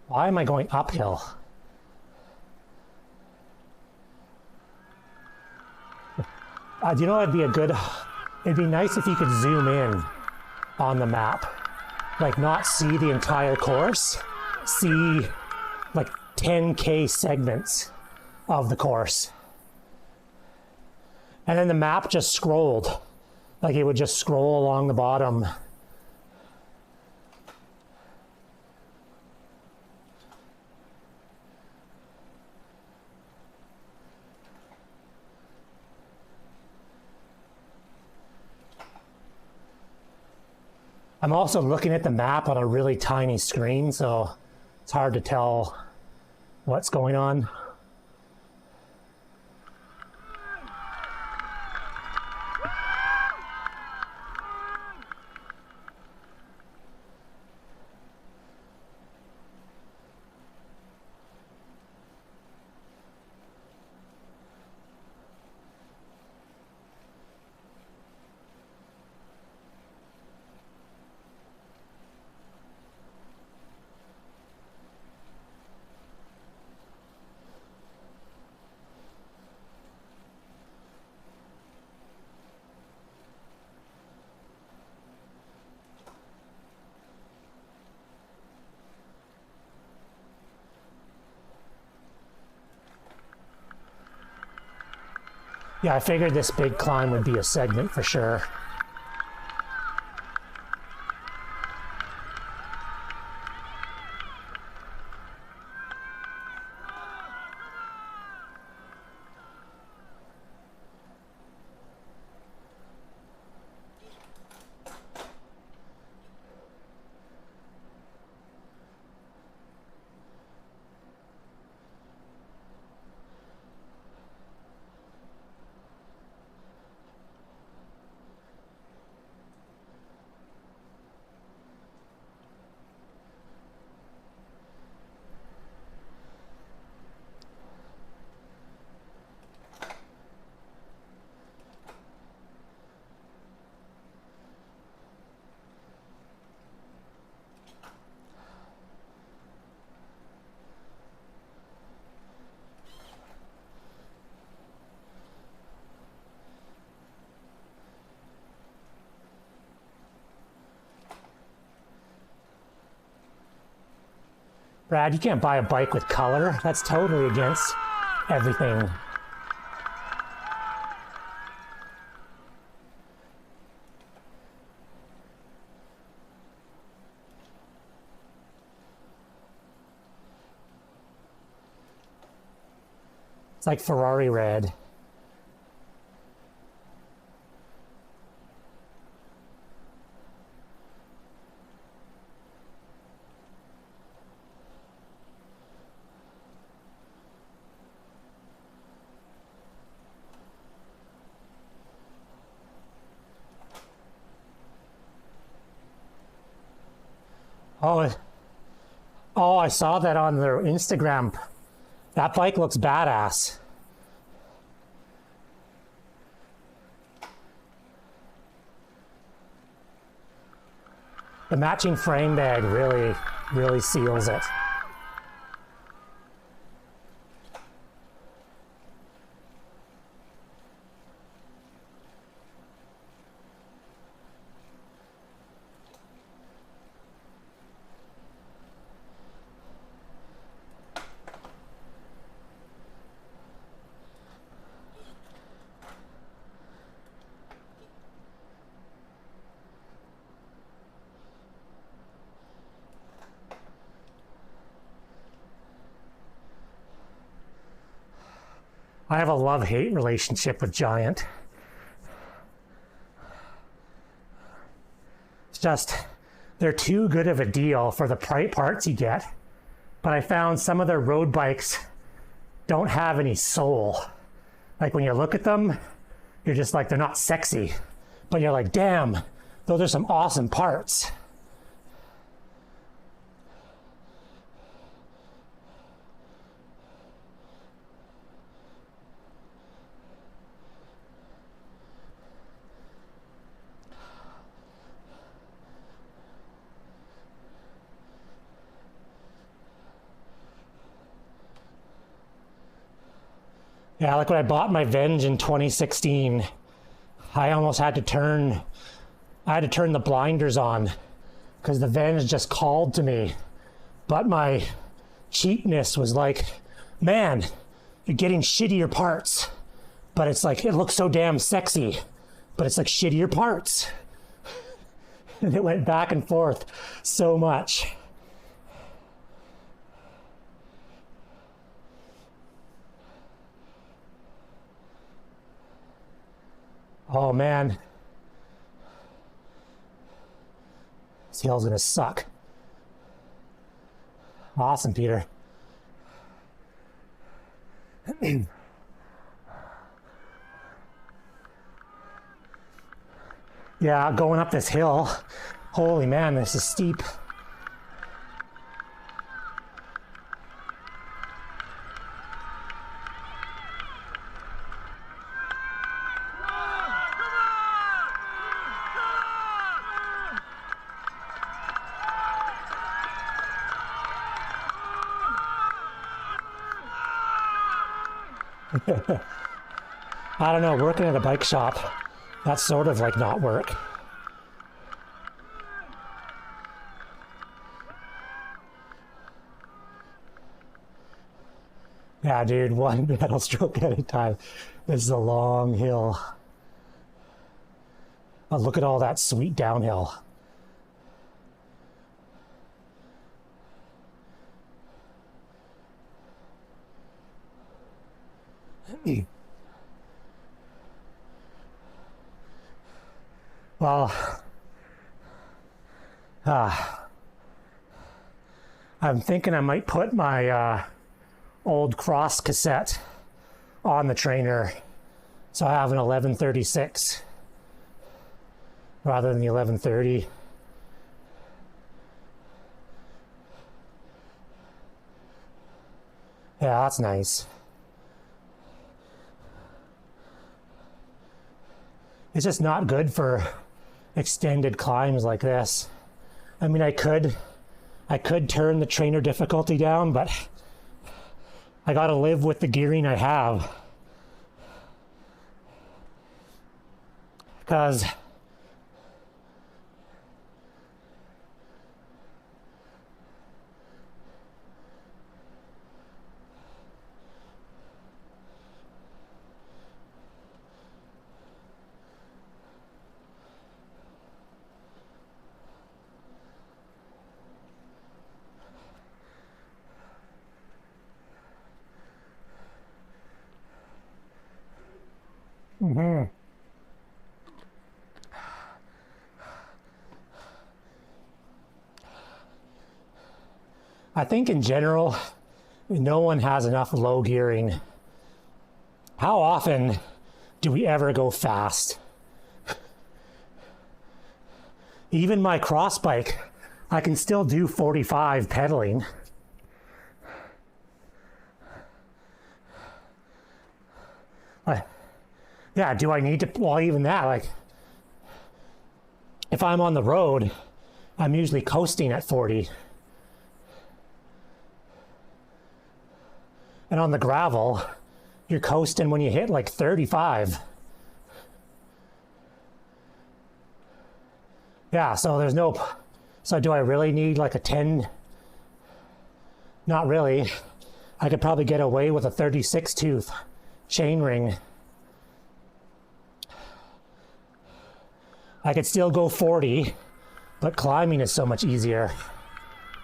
Why am I going uphill? Do you know it'd be nice if you could zoom in on the map. Like not see the entire course, see like 10K segments of the course. And then the map just scrolled. Like it would just scroll along the bottom. I'm also looking at the map on a really tiny screen, so it's hard to tell what's going on. Yeah, I figured this big climb would be a segment for sure. Brad, you can't buy a bike with color. That's totally against everything. It's like Ferrari red. Oh, I saw that on their Instagram. That bike looks badass. The matching frame bag really seals it. I have a love-hate relationship with Giant. It's just, they're too good of a deal for the parts you get. But I found some of their road bikes don't have any soul. Like when you look at them, you're just like, they're not sexy. But you're like, damn, those are some awesome parts. Yeah, like when I bought my Venge in 2016, I almost had to turn the blinders on because the Venge just called to me. But my cheapness was like, man, you're getting shittier parts. But it's like, it looks so damn sexy, but it's like shittier parts. And it went back and forth so much. Oh man, this hill's gonna suck. Awesome, Peter. Yeah, going up this hill. Holy man, this is steep. I don't know, working at a bike shop, that's sort of like not work. Yeah, dude, one pedal stroke at a time. This is a long hill. Oh, look at all that sweet downhill. Well, I'm thinking I might put my old cross cassette on the trainer so I have an 1136 rather than the 1130. Yeah, that's nice. It's just not good for extended climbs like this. I mean, I could turn the trainer difficulty down, but I gotta live with the gearing I have. Because I think in general, no one has enough low gearing. How often do we ever go fast? Even my cross bike, I can still do 45 pedaling. Yeah, do I need to? Well, even that, like, if I'm on the road, I'm usually coasting at 40. And on the gravel, you're coasting when you hit like 35. Yeah, so there's no, so do I really need like a 10? Not really. I could probably get away with a 36 tooth chain ring. I could still go 40, but climbing is so much easier.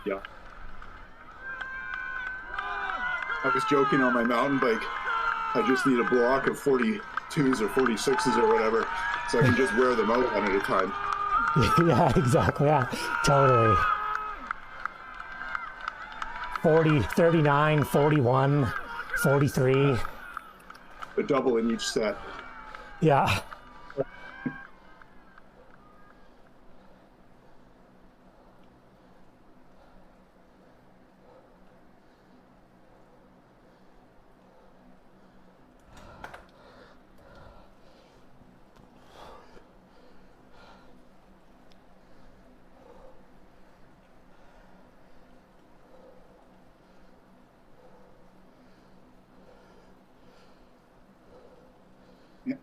Yeah. I was joking on my mountain bike. I just need a block of 42s or 46s or whatever, so I can just wear them out one at a time. Yeah, exactly. Yeah, totally. 40, 39, 41, 43. A double in each set. Yeah. Yeah.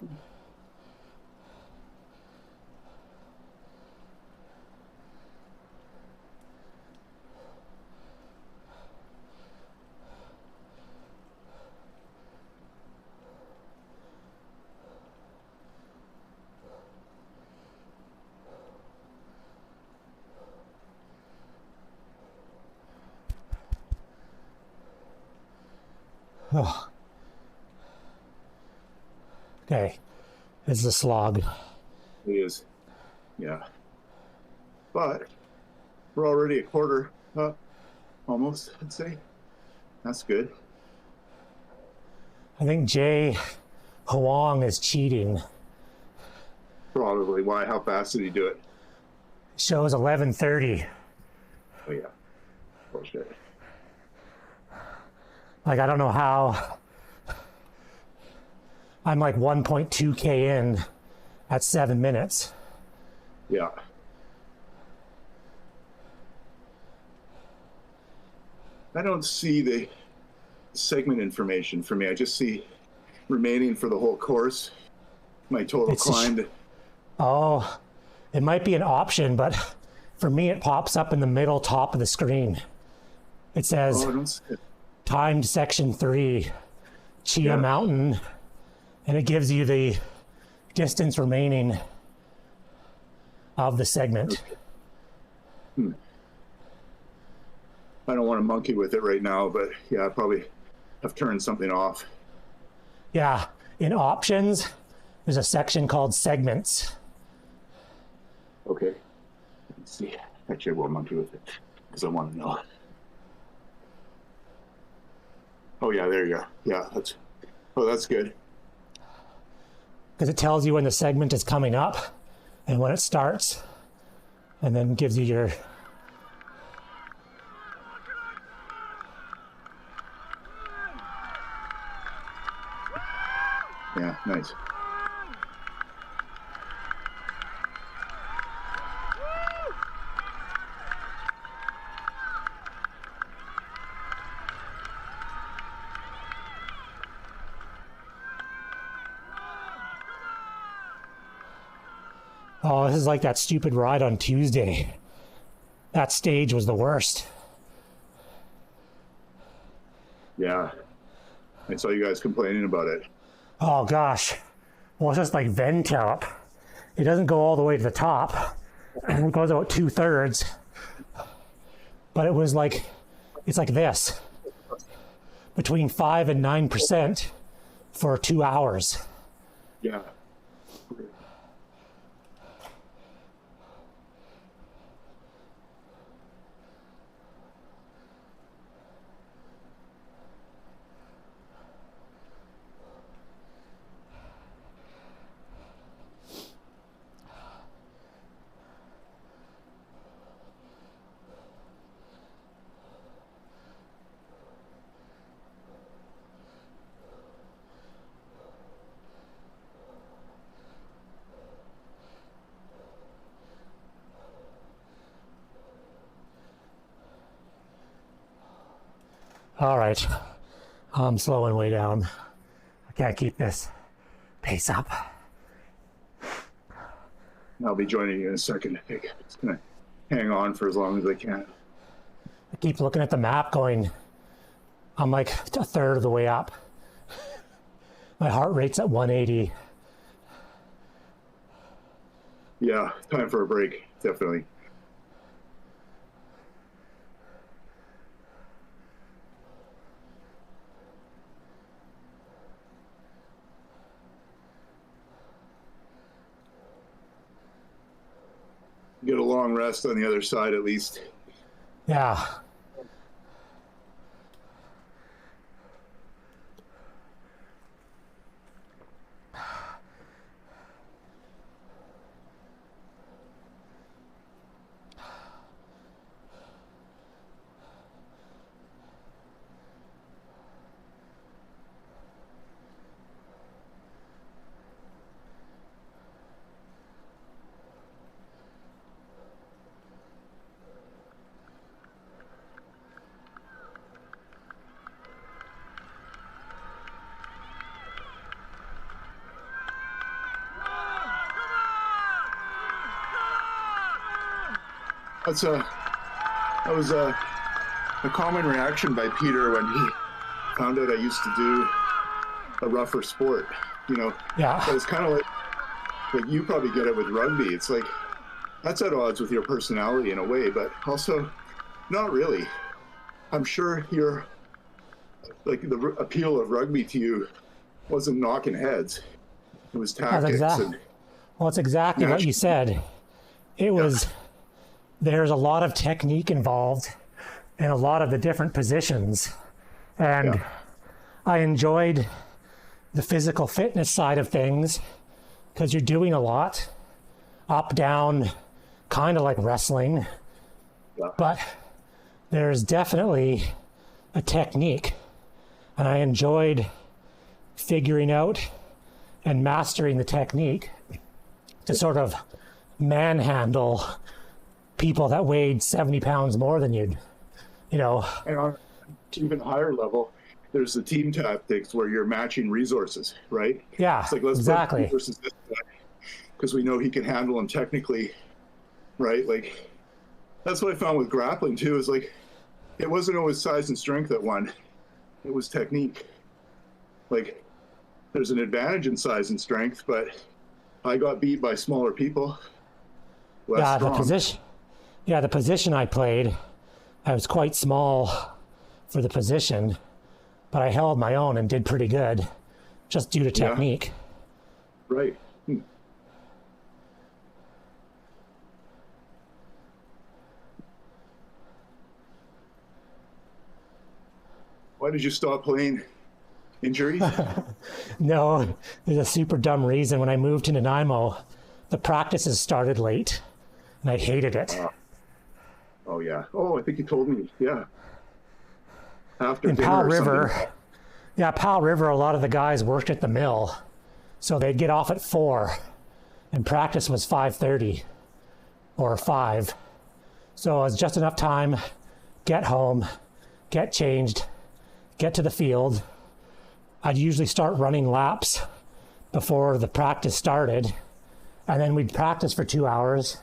Oh. Okay, it's a slog. It is. Yeah. But we're already a quarter up, almost, I'd say. That's good. I think Jay Huang is cheating. Probably. Why? How fast did he do it? Shows 11:30. Oh, yeah. Bullshit. Like, I don't know how. I'm like 1.2K in at 7 minutes. Yeah. I don't see the segment information for me. I just see remaining for the whole course. My total climbed. Oh, it might be an option, but for me, it pops up in the middle top of the screen. It says, Oh, I don't see it. timed section 3, Chia Mountain, and it gives you the distance remaining of the segment. I don't want to monkey with it right now, but yeah, I probably have turned something off. Yeah, in options, there's a section called segments. Okay. Let's see. Actually, I will monkey with it because I want to know. Oh yeah, there you go. Yeah, that's good. Because it tells you when the segment is coming up and when it starts, and then gives you your. Yeah, nice. Oh, this is like that stupid ride on Tuesday. That stage was the worst. Yeah. I saw you guys complaining about it. Oh gosh. Well, it's just like Ventelp. It doesn't go all the way to the top. It goes about 2/3. But it was like, it's like this. Between 5 and 9% for 2 hours. Yeah. All right. I'm slowing way down. I can't keep this pace up. I'll be joining you in a second. I think it's gonna hang on for as long as I can. I keep looking at the map going, I'm like a third of the way up. My heart rate's at 180. Yeah, time for a break, definitely. Get a long rest on the other side at least. Yeah. That was a common reaction by Peter when he found out I used to do a rougher sport, you know. Yeah. But it's kind of like you probably get it with rugby. It's like that's at odds with your personality in a way, but also not really. I'm sure you're like the appeal of rugby to you wasn't knocking heads. It was tactics. Well, it's exactly what you said. It was, there's a lot of technique involved in a lot of the different positions. And I enjoyed the physical fitness side of things because you're doing a lot up, down, kind of like wrestling. Yeah. But there's definitely a technique. And I enjoyed figuring out and mastering the technique to sort of manhandle people that weighed 70 pounds more than you know. And on an even higher level, there's the team tactics where you're matching resources, right? Yeah, it's like, let's exactly. Versus this guy because we know he can handle them technically, right? Like that's what I found with grappling too. Is like it wasn't always size and strength that won; it was technique. Like there's an advantage in size and strength, but I got beat by smaller people. Yeah, strong. The position I played, I was quite small for the position, but I held my own and did pretty good, just due to technique. Right. Why did you stop playing? Injuries? No, there's a super dumb reason. When I moved to Nanaimo, the practices started late, and I hated it. Oh, yeah. Oh, I think you told me. Yeah. After in Powell River, Powell River, a lot of the guys worked at the mill, so they'd get off at 4, and practice was 5:30 or 5. So it was just enough time, get home, get changed, get to the field. I'd usually start running laps before the practice started, and then we'd practice for 2 hours,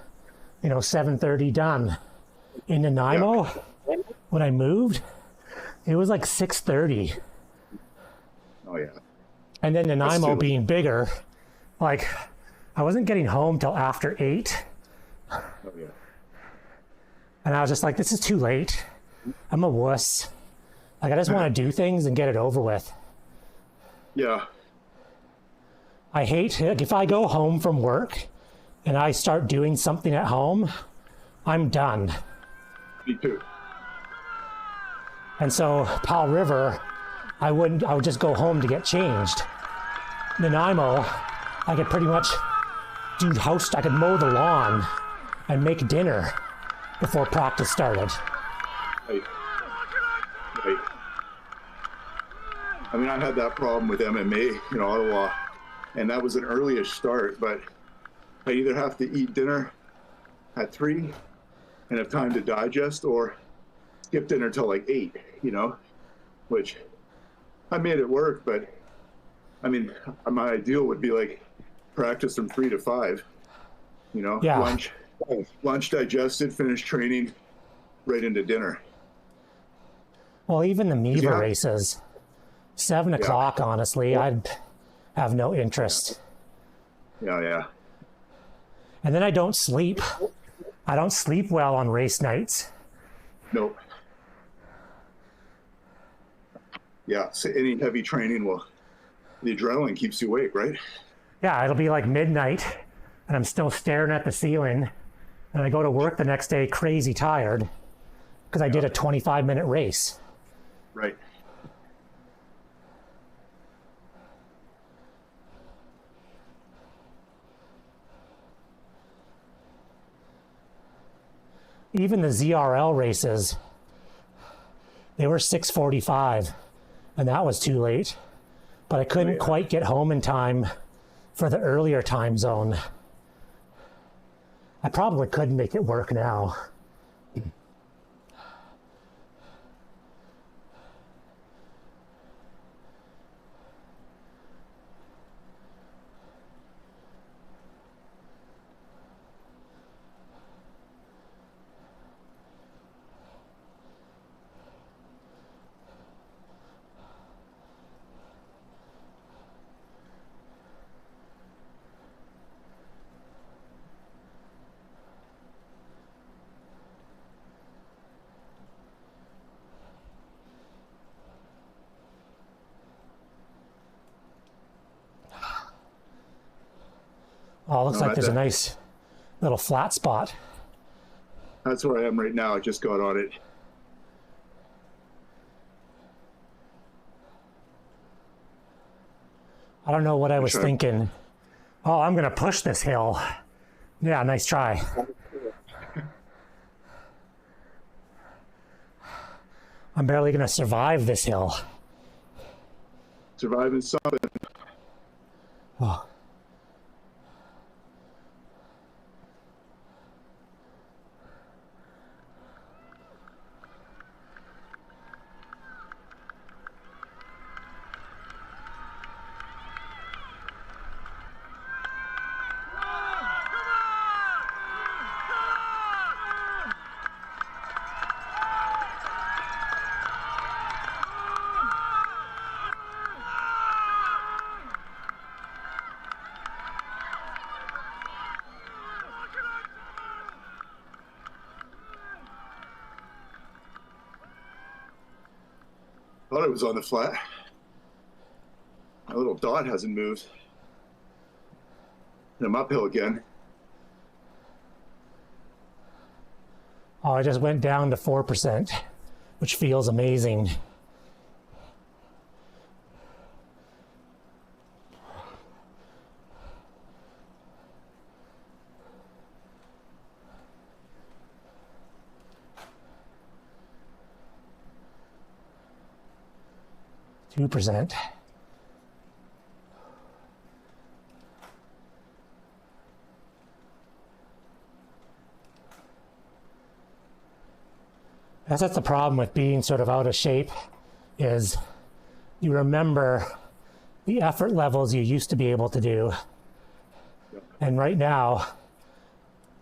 7:30 done. In Nanaimo, when I moved, it was like 6:30. Oh, yeah. And then Nanaimo being bigger, like, I wasn't getting home till after 8. Oh, yeah. And I was just like, this is too late. I'm a wuss. Like, I just want to do things and get it over with. Yeah. I hate, like, if I go home from work and I start doing something at home, I'm done. Me too. And so Powell River, I would just go home to get changed. Nanaimo, I could pretty much I could mow the lawn and make dinner before practice started. Right. I mean, I had that problem with MMA in Ottawa, and that was an early-ish start, but I either have to eat dinner at 3 and have time to digest, or skip dinner till like 8, which I made it work, but I mean, my ideal would be like practice from 3 to 5, you know, Yeah. lunch digested, finish training, right into dinner. Well, even the Miva Yeah. races, 7 o'clock, honestly, I'd have no interest. Yeah. And then I don't sleep. I don't sleep well on race nights. Nope. Yeah, so any heavy training the adrenaline keeps you awake, right? Yeah, it'll be like midnight, and I'm still staring at the ceiling, and I go to work the next day crazy tired because I did a 25-minute race. Right. Even the ZRL races, they were 6:45, and that was too late. But I couldn't quite get home in time for the earlier time zone. I probably could make it work now. Oh, looks like there's a nice little flat spot. That's where I am right now. I just got on it. I don't know what I was thinking. Oh, I'm going to push this hill. Yeah, nice try. I'm barely going to survive this hill. Surviving something. Oh. Thought it was on the flat. My little dot hasn't moved. And I'm uphill again. Oh, I just went down to 4%, which feels amazing. %. That's the problem with being sort of out of shape, is you remember the effort levels you used to be able to do. And right now,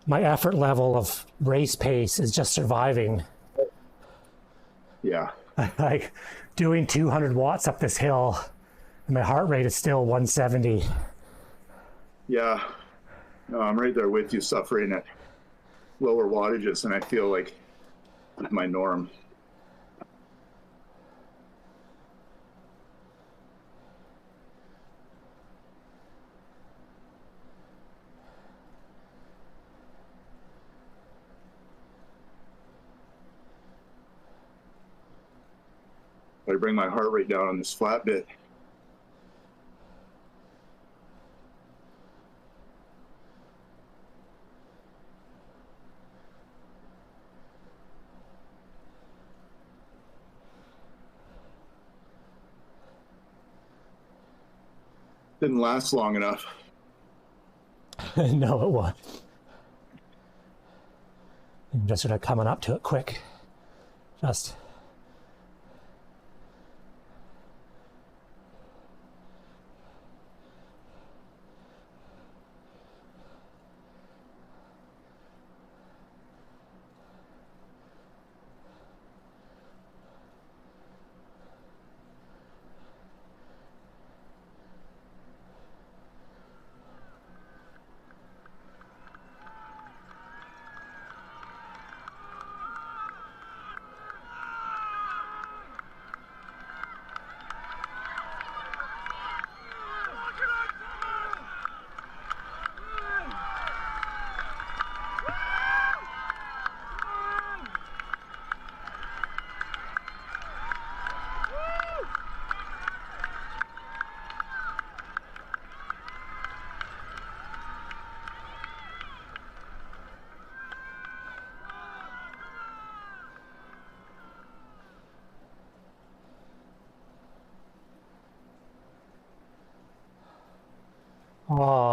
my effort level of race pace is just surviving. Yeah. Like doing 200 watts up this hill, and my heart rate is still 170. Yeah. No, I'm right there with you, suffering at lower wattages, and I feel like it's my norm. I bring my heart rate down on this flat bit. Didn't last long enough. No, it won't. I'm just sort of coming up to it quick. Just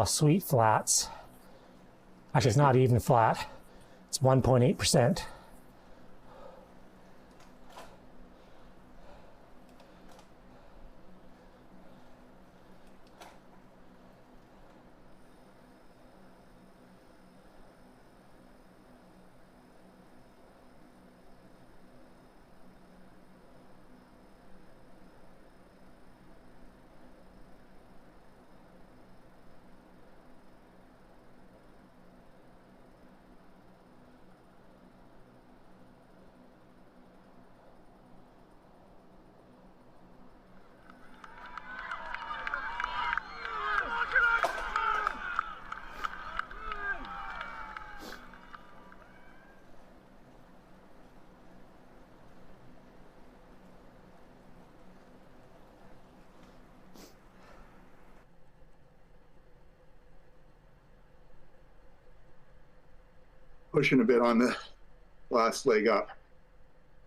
raw sweet flats. Actually, it's not even flat. It's 1.8%. Pushing a bit on the last leg up.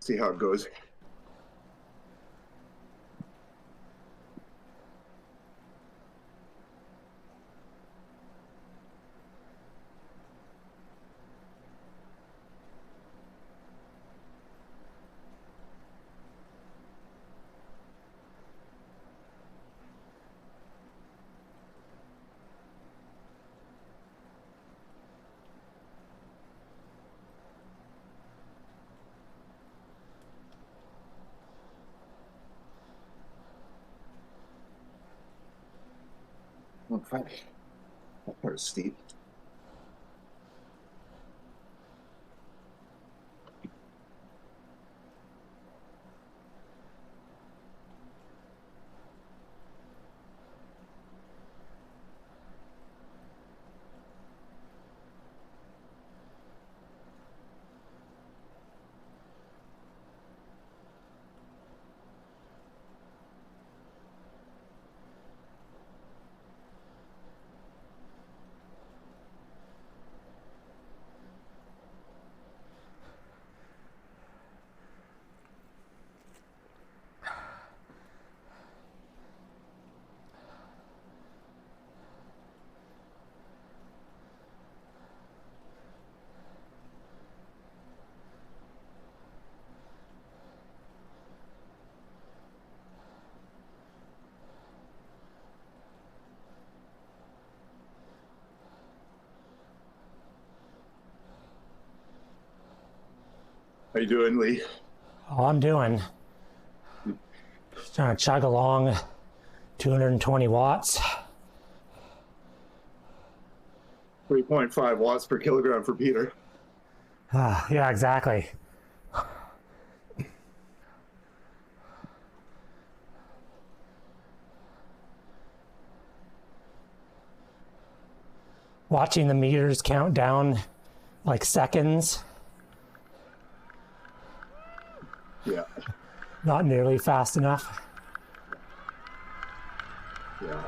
See how it goes. Okay. That part's steep. How you doing, Lee? All I'm doing, just trying to chug along, 220 watts. 3.5 watts per kilogram for Peter. Yeah, exactly. Watching the meters count down like seconds. Yeah. Not nearly fast enough. Yeah.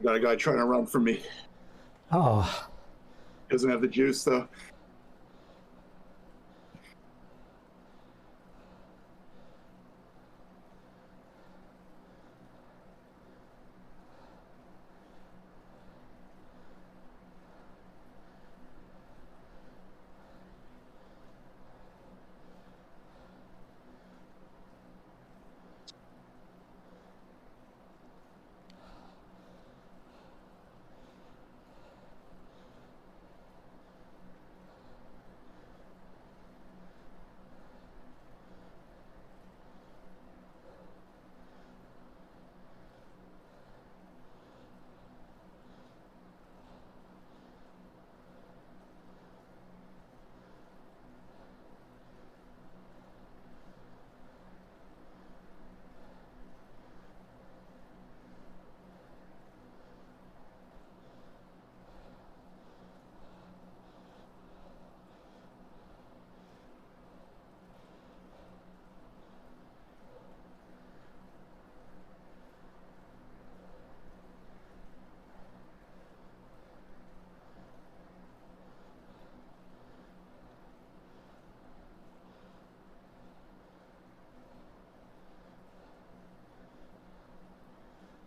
Got a guy trying to run from me. Oh, Doesn't have the juice though.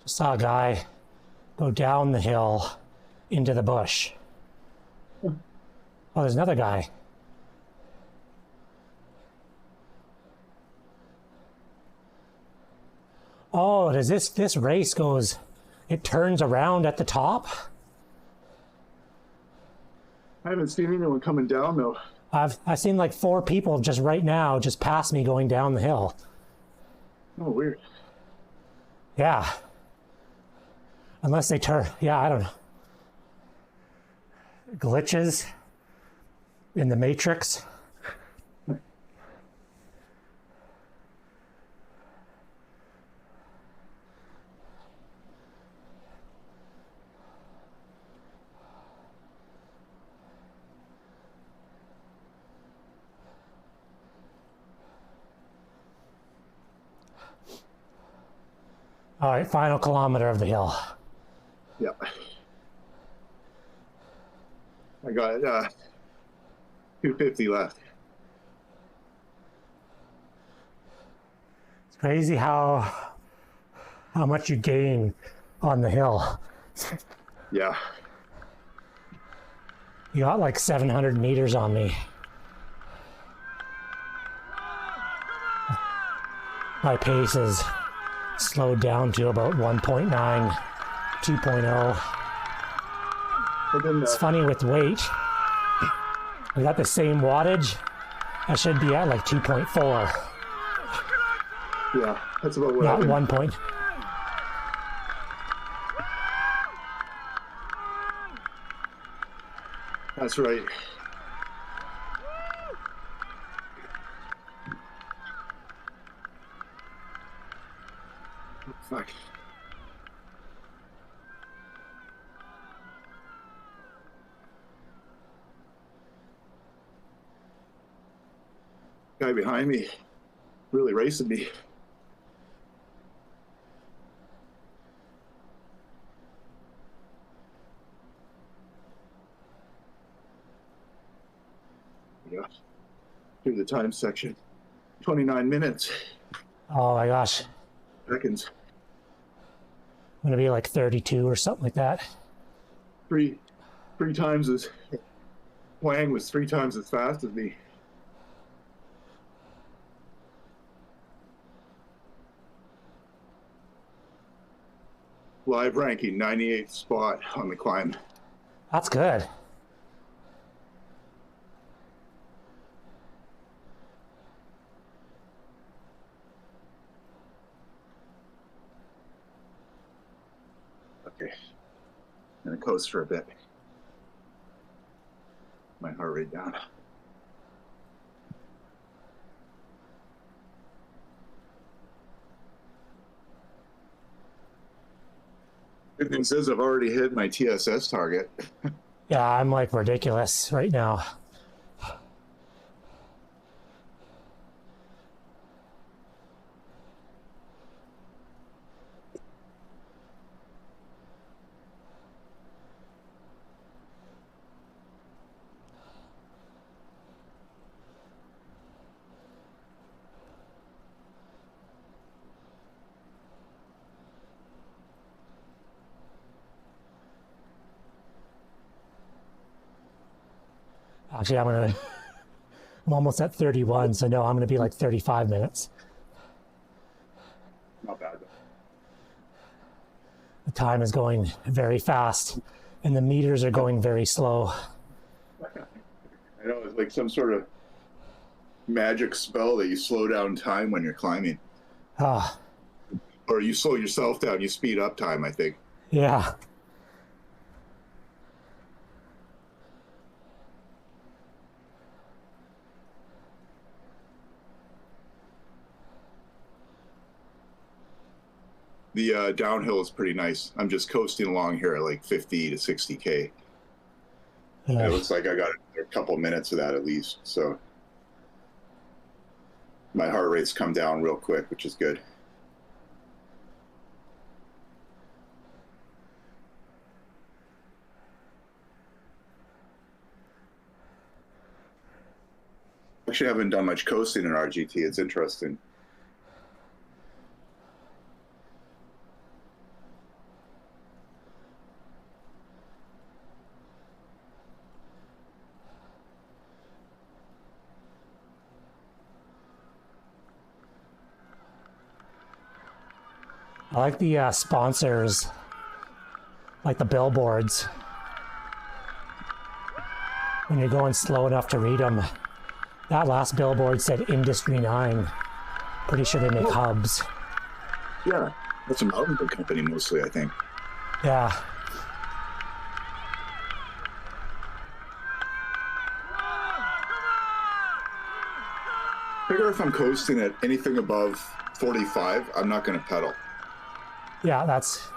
Saw a guy go down the hill into the bush. Oh, there's another guy. Oh, does this race goes, it turns around at the top? I haven't seen anyone coming down though. I've seen like 4 people just right now just past me going down the hill. Oh, weird. Yeah. Unless they turn, yeah, I don't know. Glitches in the Matrix. All right, final kilometer of the hill. Yeah. I got 250 left. It's crazy how much you gain on the hill. Yeah. You got like 700 meters on me. My pace is slowed down to about 1.9, 2.0. But then, It's funny with weight. We got the same wattage. I should be at like 2.4, yeah, that's about what not I've 1 point. That's right. Fuck. Guy behind me really racing me. Yeah. Through the time section. 29 minutes. Oh my gosh. Seconds. I'm gonna be like 32 or something like that. Three times as Wang was 3 times as fast as me. Live ranking 98th spot on the climb. That's good. Okay. I'm gonna coast for a bit. My heart rate down. Good news is I've already hit my TSS target. Yeah, I'm like ridiculous right now. Actually, I'm almost at 31, so no, I'm gonna be like 35 minutes. Not bad. The time is going very fast, and the meters are going very slow. I know it's like some sort of magic spell that you slow down time when you're climbing. Ah, Or you slow yourself down, you speed up time, I think. yeah. The downhill is pretty nice. I'm just coasting along here at like 50 to 60K. It looks like I got a couple minutes of that at least. So my heart rate's come down real quick, which is good. Actually, I haven't done much coasting in RGT. It's interesting. I like the sponsors, like the billboards. When you're going slow enough to read them. That last billboard said Industry 9. Pretty sure they make hubs. Yeah, that's a mountain bike company mostly, I think. Yeah. Figure if I'm coasting at anything above 45, I'm not going to pedal. Yeah, that's...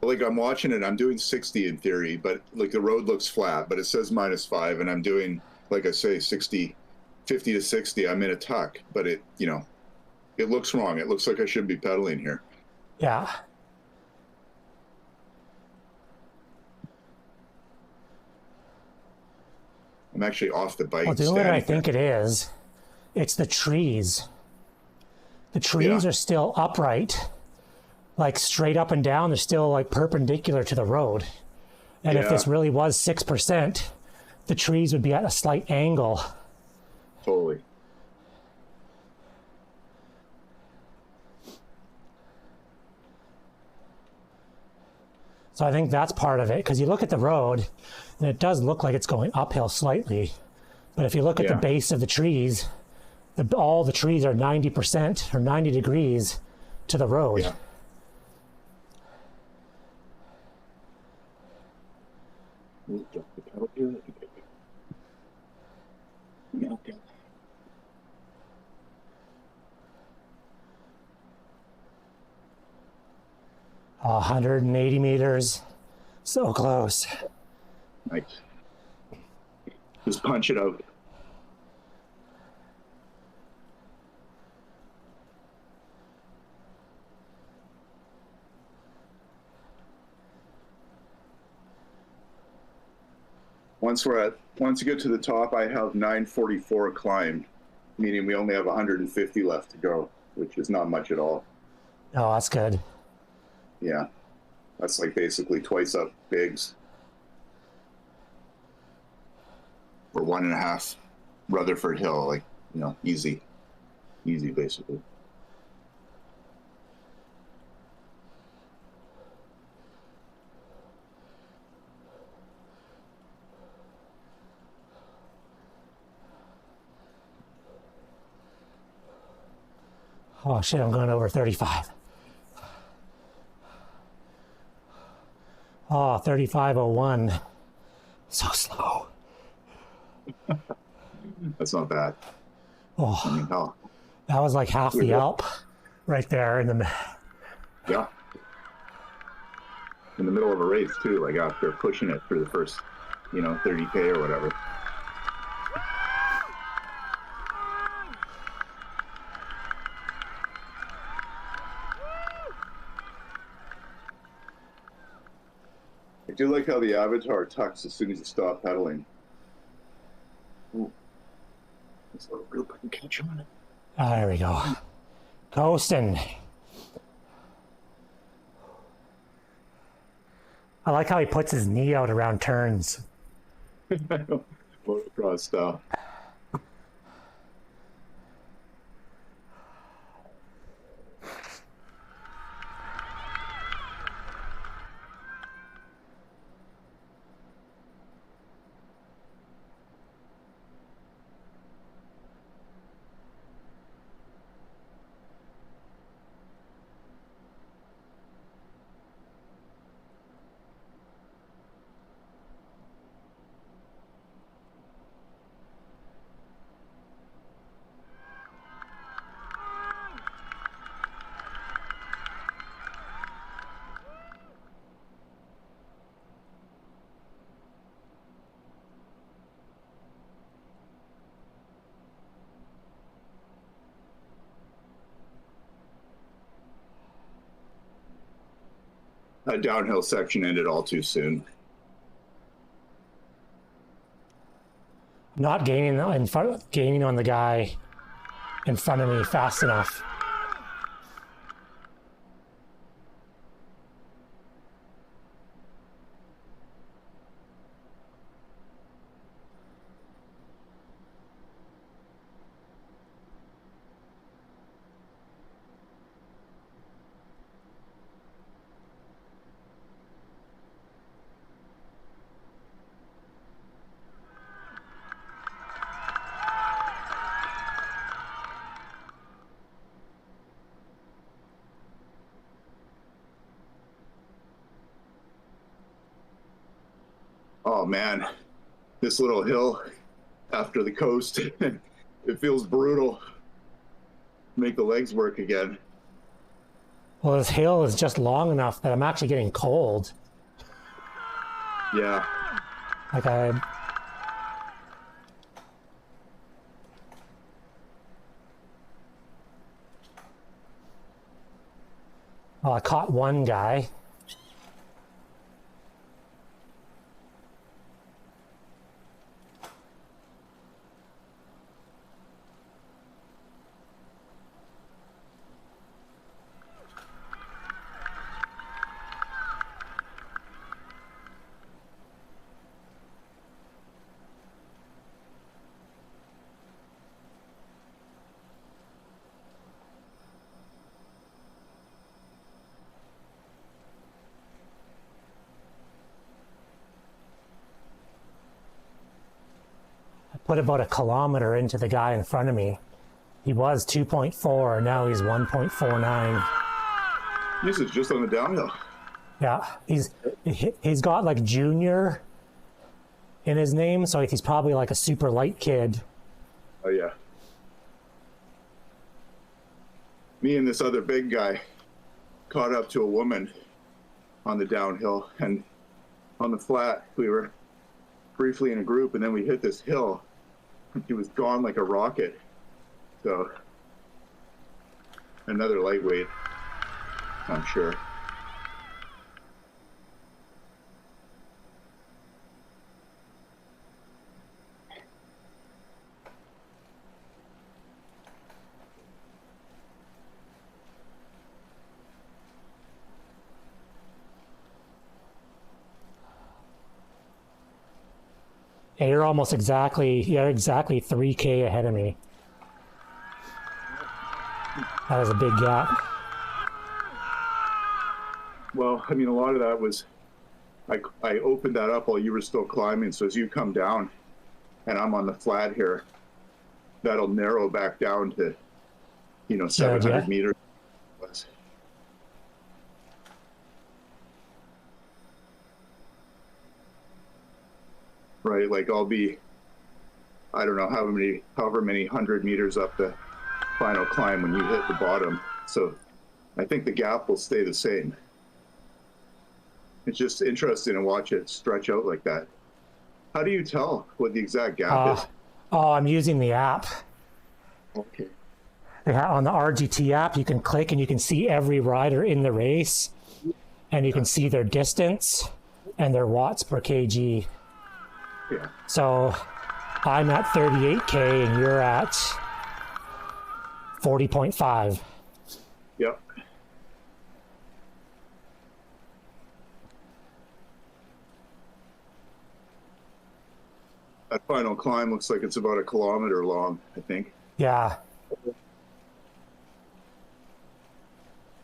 Like I'm watching it, I'm doing 60 in theory, but like the road looks flat, but it says -5, and I'm doing, like I say, 50 to 60. I'm in a tuck, but it, you know, it looks wrong. It looks like I should be pedaling here. Yeah. I'm actually off the bike. Well, do you know what I think it is? It's the trees. The trees are still upright, like straight up and down. They're still like perpendicular to the road. And if this really was 6%, the trees would be at a slight angle. Totally. So I think that's part of it, because you look at the road, and it does look like it's going uphill slightly. But if you look at the base of the trees, all the trees are 90% or 90 degrees to the road. Yeah. Okay. 180 meters. So close. Nice. Just punch it out. Once you get to the top, I have 944 climbed, meaning we only have 150 left to go, which is not much at all. Oh, that's good. Yeah. That's like basically twice up Biggs. Or 1.5 Rutherford Hill, like, you know, easy basically. Oh shit, I'm going over 35. Oh, 3501. So slow. That's not bad. Oh, I mean, hell. that was like half the Alp right there in the... Yeah. In the middle of a race too, like after pushing it through the first, 30K or whatever. I do like how the avatar tucks as soon as you stop pedaling. Ooh. There's a real button catch on it. Oh, there we go. Coasting. I like how he puts his knee out around turns. Motocross style. That downhill section ended all too soon. Not gaining on the guy in front of me fast enough. oh man, this little hill after the coast, it feels brutal. Make the legs work again. Well, this hill is just long enough that I'm actually getting cold. Yeah. Like I caught one guy. Put about a kilometer into the guy in front of me. He was 2.4, now he's 1.49. This is just on the downhill. Yeah, he's got like junior in his name, so he's probably like a super light kid. Oh yeah. Me and this other big guy caught up to a woman on the downhill, and on the flat we were briefly in a group, and then we hit this hill. He was gone like a rocket. So another lightweight, I'm sure. Yeah, you're almost exactly 3K ahead of me. That was a big gap. Well, I mean, a lot of that was, I opened that up while you were still climbing. So as you come down and I'm on the flat here, that'll narrow back down to, 700 meters. Right, like I'll be, I don't know however many 100 meters up the final climb when you hit the bottom. So I think the gap will stay the same. It's just interesting to watch it stretch out like that. How do you tell what the exact gap is? Oh, I'm using the app. Okay. On the RGT app, you can click and you can see every rider in the race, and you can see their distance and their watts per kg. Yeah. So I'm at 38K and you're at 40.5. Yep. That final climb looks like it's about a kilometer long, I think. Yeah. It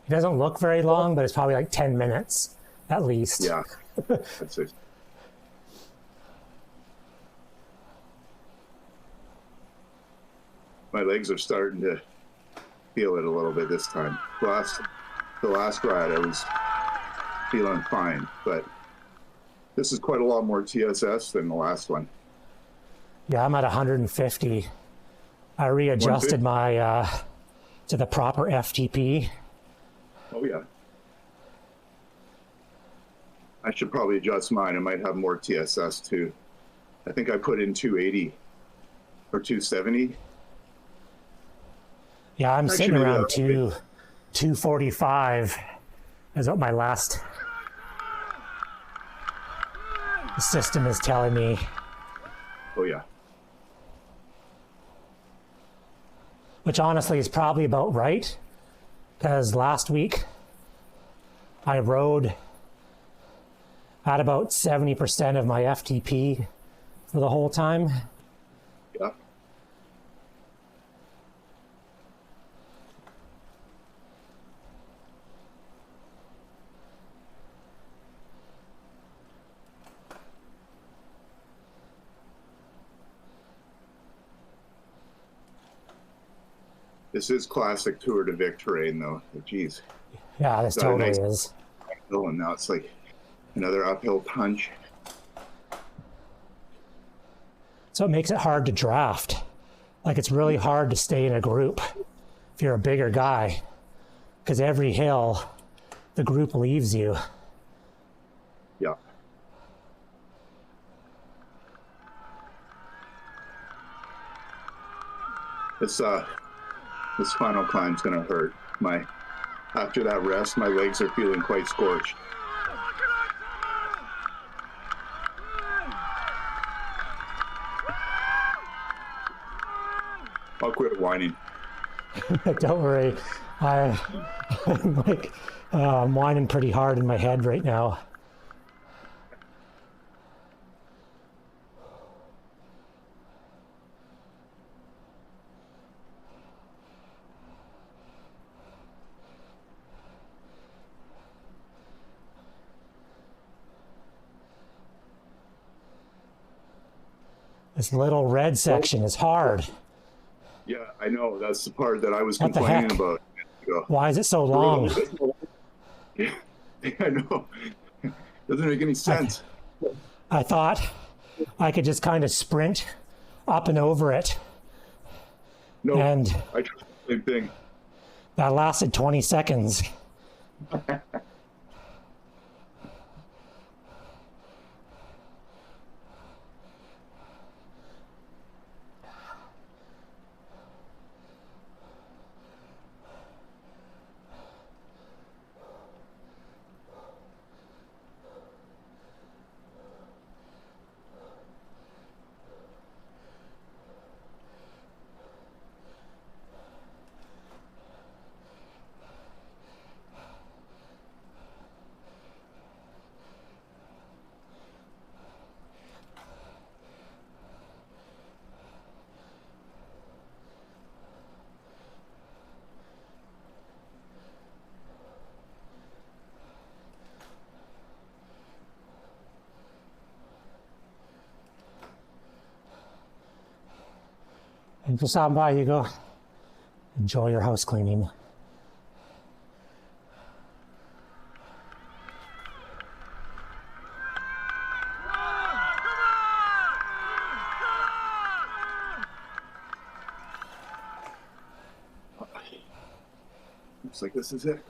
doesn't look very long, but it's probably like 10 minutes at least. Yeah. That's it. My legs are starting to feel it a little bit this time. The last ride I was feeling fine, but this is quite a lot more TSS than the last one. Yeah, I'm at 150. I readjusted my to the proper FTP. Oh yeah. I should probably adjust mine. I might have more TSS too. I think I put in 280 or 270. Yeah, I'm sitting around 245 is what my last system is telling me. Oh yeah. Which honestly is probably about right, because last week I rode at about 70% of my FTP for the whole time. Yeah. This is classic Tour de Vic terrain, though. Jeez. Yeah, this totally is. And now it's like another uphill punch. So it makes it hard to draft. Like it's really hard to stay in a group if you're a bigger guy, because every hill, the group leaves you. Yeah. This final climb's gonna hurt. After that rest, my legs are feeling quite scorched. I'll quit whining. Don't worry. I'm like, I'm whining pretty hard in my head right now. This little red section is hard. Yeah, I know. That's the part that I was What the complaining heck? about. Why is it so long? Yeah, I know. Doesn't make any sense. I thought I could just kind of sprint up and over it. No, And I tried the same thing. that lasted 20 seconds. And if you stop by, you go enjoy your house cleaning. Looks like this is it.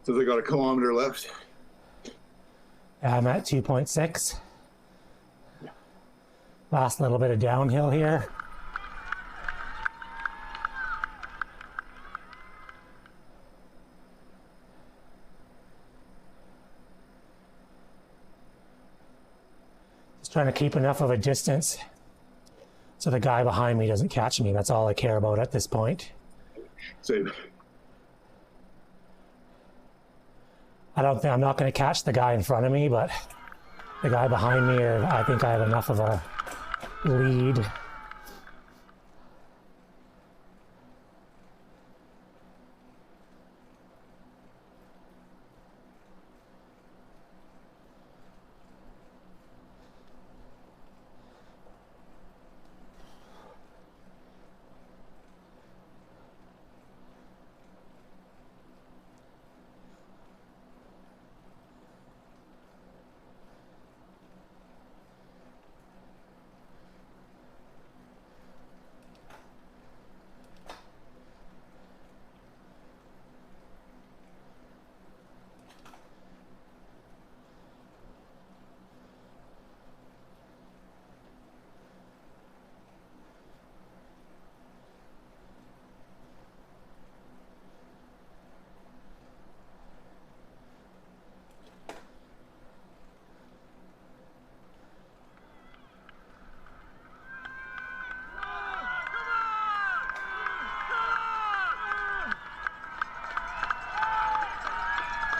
So they got a kilometer left. I'm at 2.6. Last little bit of downhill here. Just trying to keep enough of a distance so the guy behind me doesn't catch me. That's all I care about at this point. Same. I'm not going to catch the guy in front of me, but the guy behind me, I think I have enough of a lead.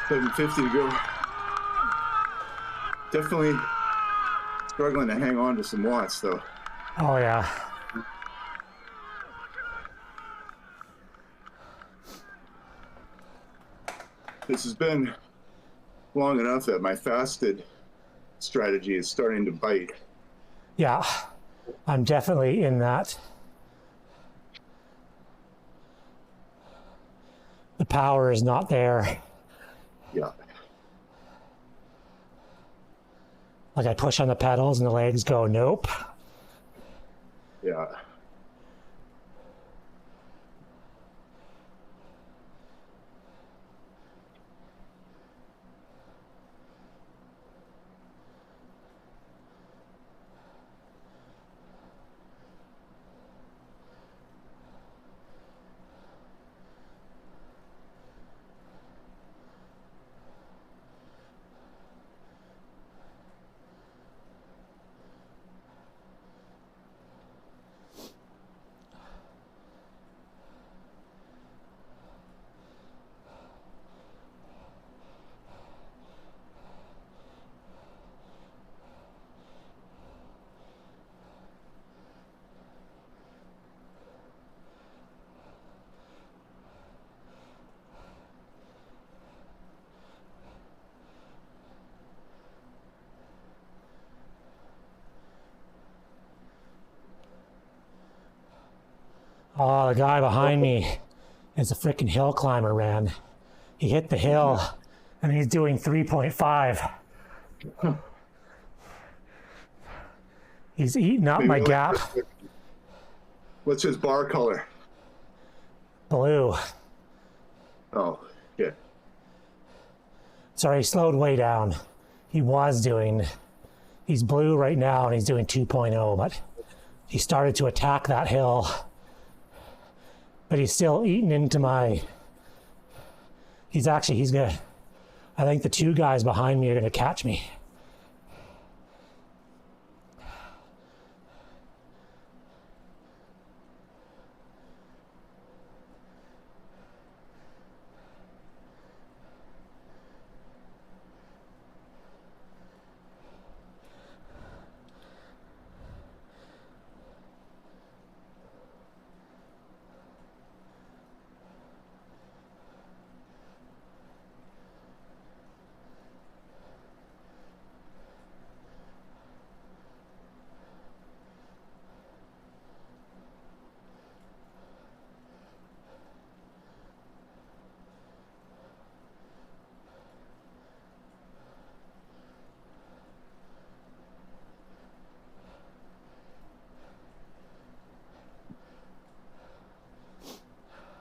$750 to go. Definitely struggling to hang on to some watts though. Oh yeah. This has been long enough that my fasted strategy is starting to bite. Yeah, I'm definitely in that. The power is not there. Yeah. Like I push on the pedals and the legs go, nope. Yeah. Oh, the guy behind me is a freaking hill climber, man. He hit the hill and he's doing 3.5. He's eating up my gap. What's his bar color? Blue. Oh, yeah. Sorry, he slowed way down. He's blue right now and he's doing 2.0, but he started to attack that hill. But he's still eating into my, I think the two guys behind me are gonna catch me.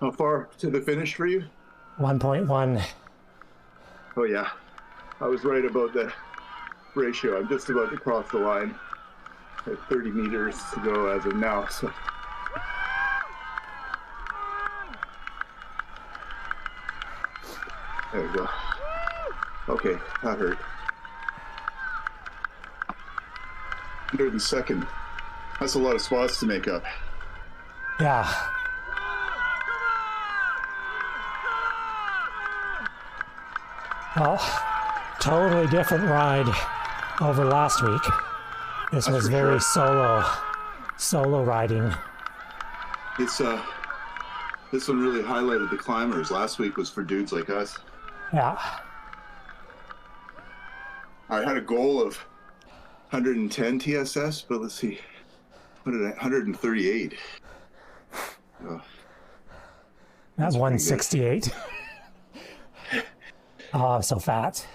How far to the finish for you? 1.1. Oh yeah, I was right about the ratio. I'm just about to cross the line. I have 30 meters to go as of now. So there we go. Okay, that hurt. 102nd. That's a lot of spots to make up. Yeah. Well, totally different ride over last week. This was very solo riding. It's this one really highlighted the climbers. Last week was for dudes like us. Yeah. I had a goal of 110 TSS, but let's see, what did 138. Oh, That's 168. Oh, I'm so fat.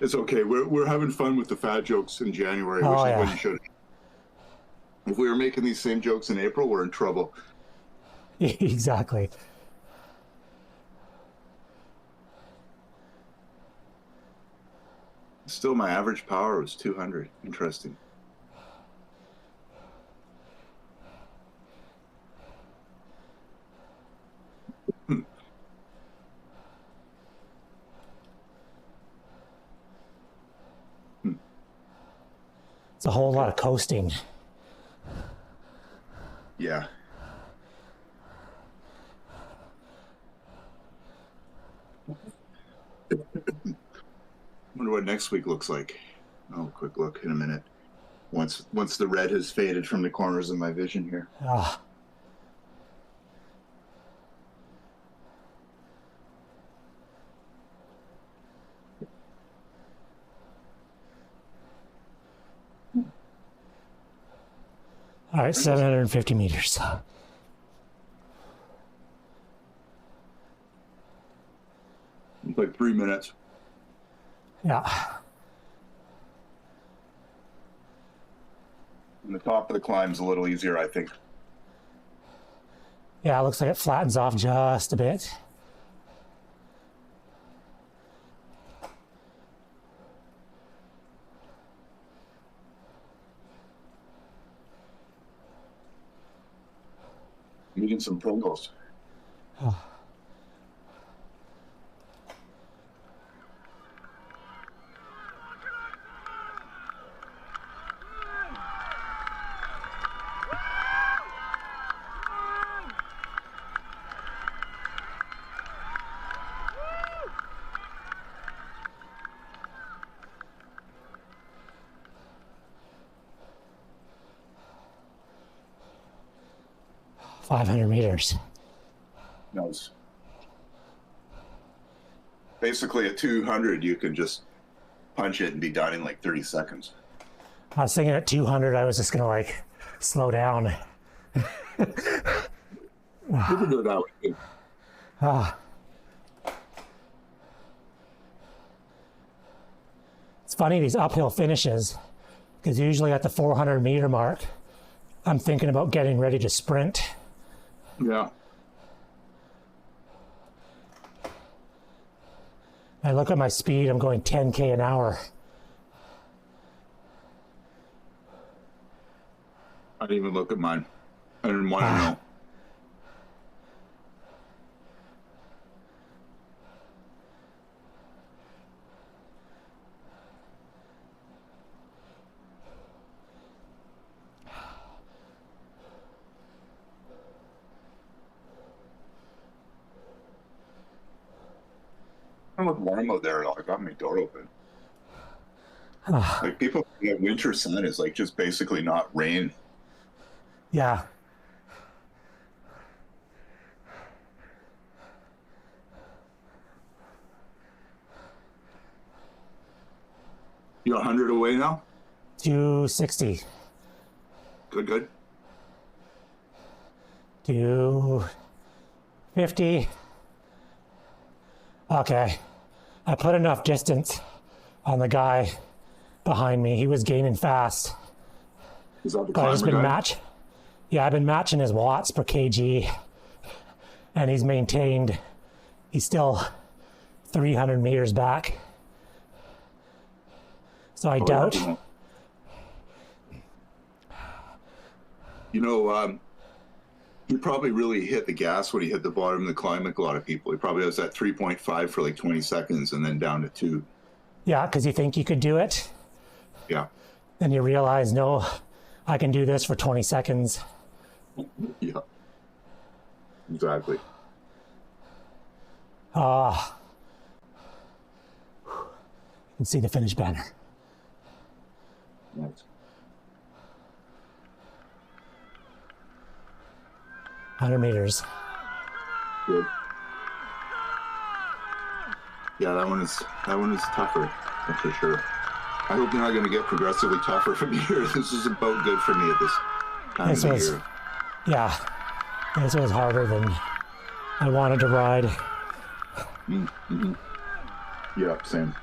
It's okay. We're having fun with the fat jokes in January, which is when you should. If we were making these same jokes in April, we're in trouble. Exactly. Still, my average power was 200. Interesting. It's a whole lot of coasting. Yeah. Wonder what next week looks like. Oh, quick look in a minute. Once the red has faded from the corners of my vision here. Ah. All right, 750 meters. Like 3 minutes. Yeah. And the top of the climb's a little easier, I think. Yeah, it looks like it flattens off just a bit. I'm eating some Pringles. Oh. $500 meters. Nice. Basically, at 200, you can just punch it and be done in like 30 seconds. I was thinking at 200, I was just gonna like slow down. You can do it that way. It's funny, these uphill finishes, because usually at the 400 meter mark, I'm thinking about getting ready to sprint. Yeah. I look at my speed, I'm going 10K an hour. I didn't even look at mine. I didn't want to know. I look warm out there. I got my door open. Like people, like winter sun is like just basically not rain. Yeah. You're 100 away now? 260. Good. 250. Okay. I put enough distance on the guy behind me. He was gaining fast. Is that the But I've climber been guy? I've been matching his watts per kg, and he's maintained he's still 300 meters back. So I doubt. You know, he probably really hit the gas when he hit the bottom of the climb, like a lot of people. He probably was at 3.5 for like 20 seconds and then down to 2. Yeah, because you think you could do it. Yeah. Then you realize, no, I can do this for 20 seconds. Yeah. Exactly. You can see the finish banner. Nice. 100 meters. Good. Yeah, that one is tougher, that's for sure. I hope they're not going to get progressively tougher from here. This is about good for me at this time of the year. Yeah, this was harder than I wanted to ride. Mm-hmm. Yeah, same.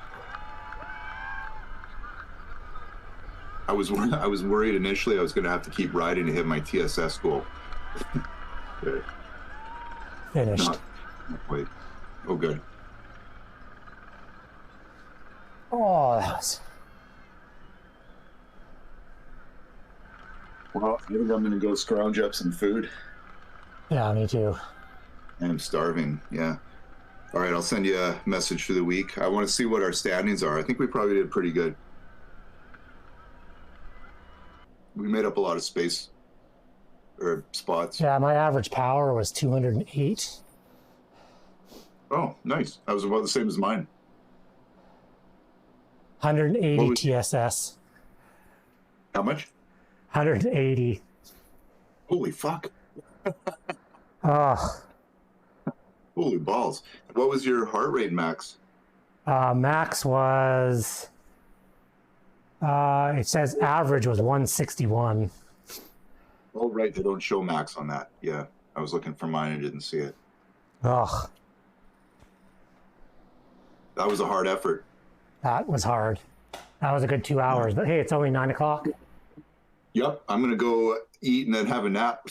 I was worried initially I was going to have to keep riding to hit my TSS goal. Okay. Finished. Not quite. Oh, good. Oh, that was... Well, I think I'm going to go scrounge up some food. Yeah, me too. I'm starving, yeah. All right, I'll send you a message for the week. I want to see what our standings are. I think we probably did pretty good. We made up a lot of space or spots. Yeah, my average power was 208. Oh, nice. That was about the same as mine. 180 TSS. How much? 180. Holy fuck. Oh. Holy balls. What was your heart rate max? Max was... it says average was 161. Oh, right. They don't show max on that. Yeah. I was looking for mine and didn't see it. Ugh. That was a hard effort. That was hard. That was a good 2 hours. But hey, it's only 9 o'clock. Yep. I'm going to go eat and then have a nap.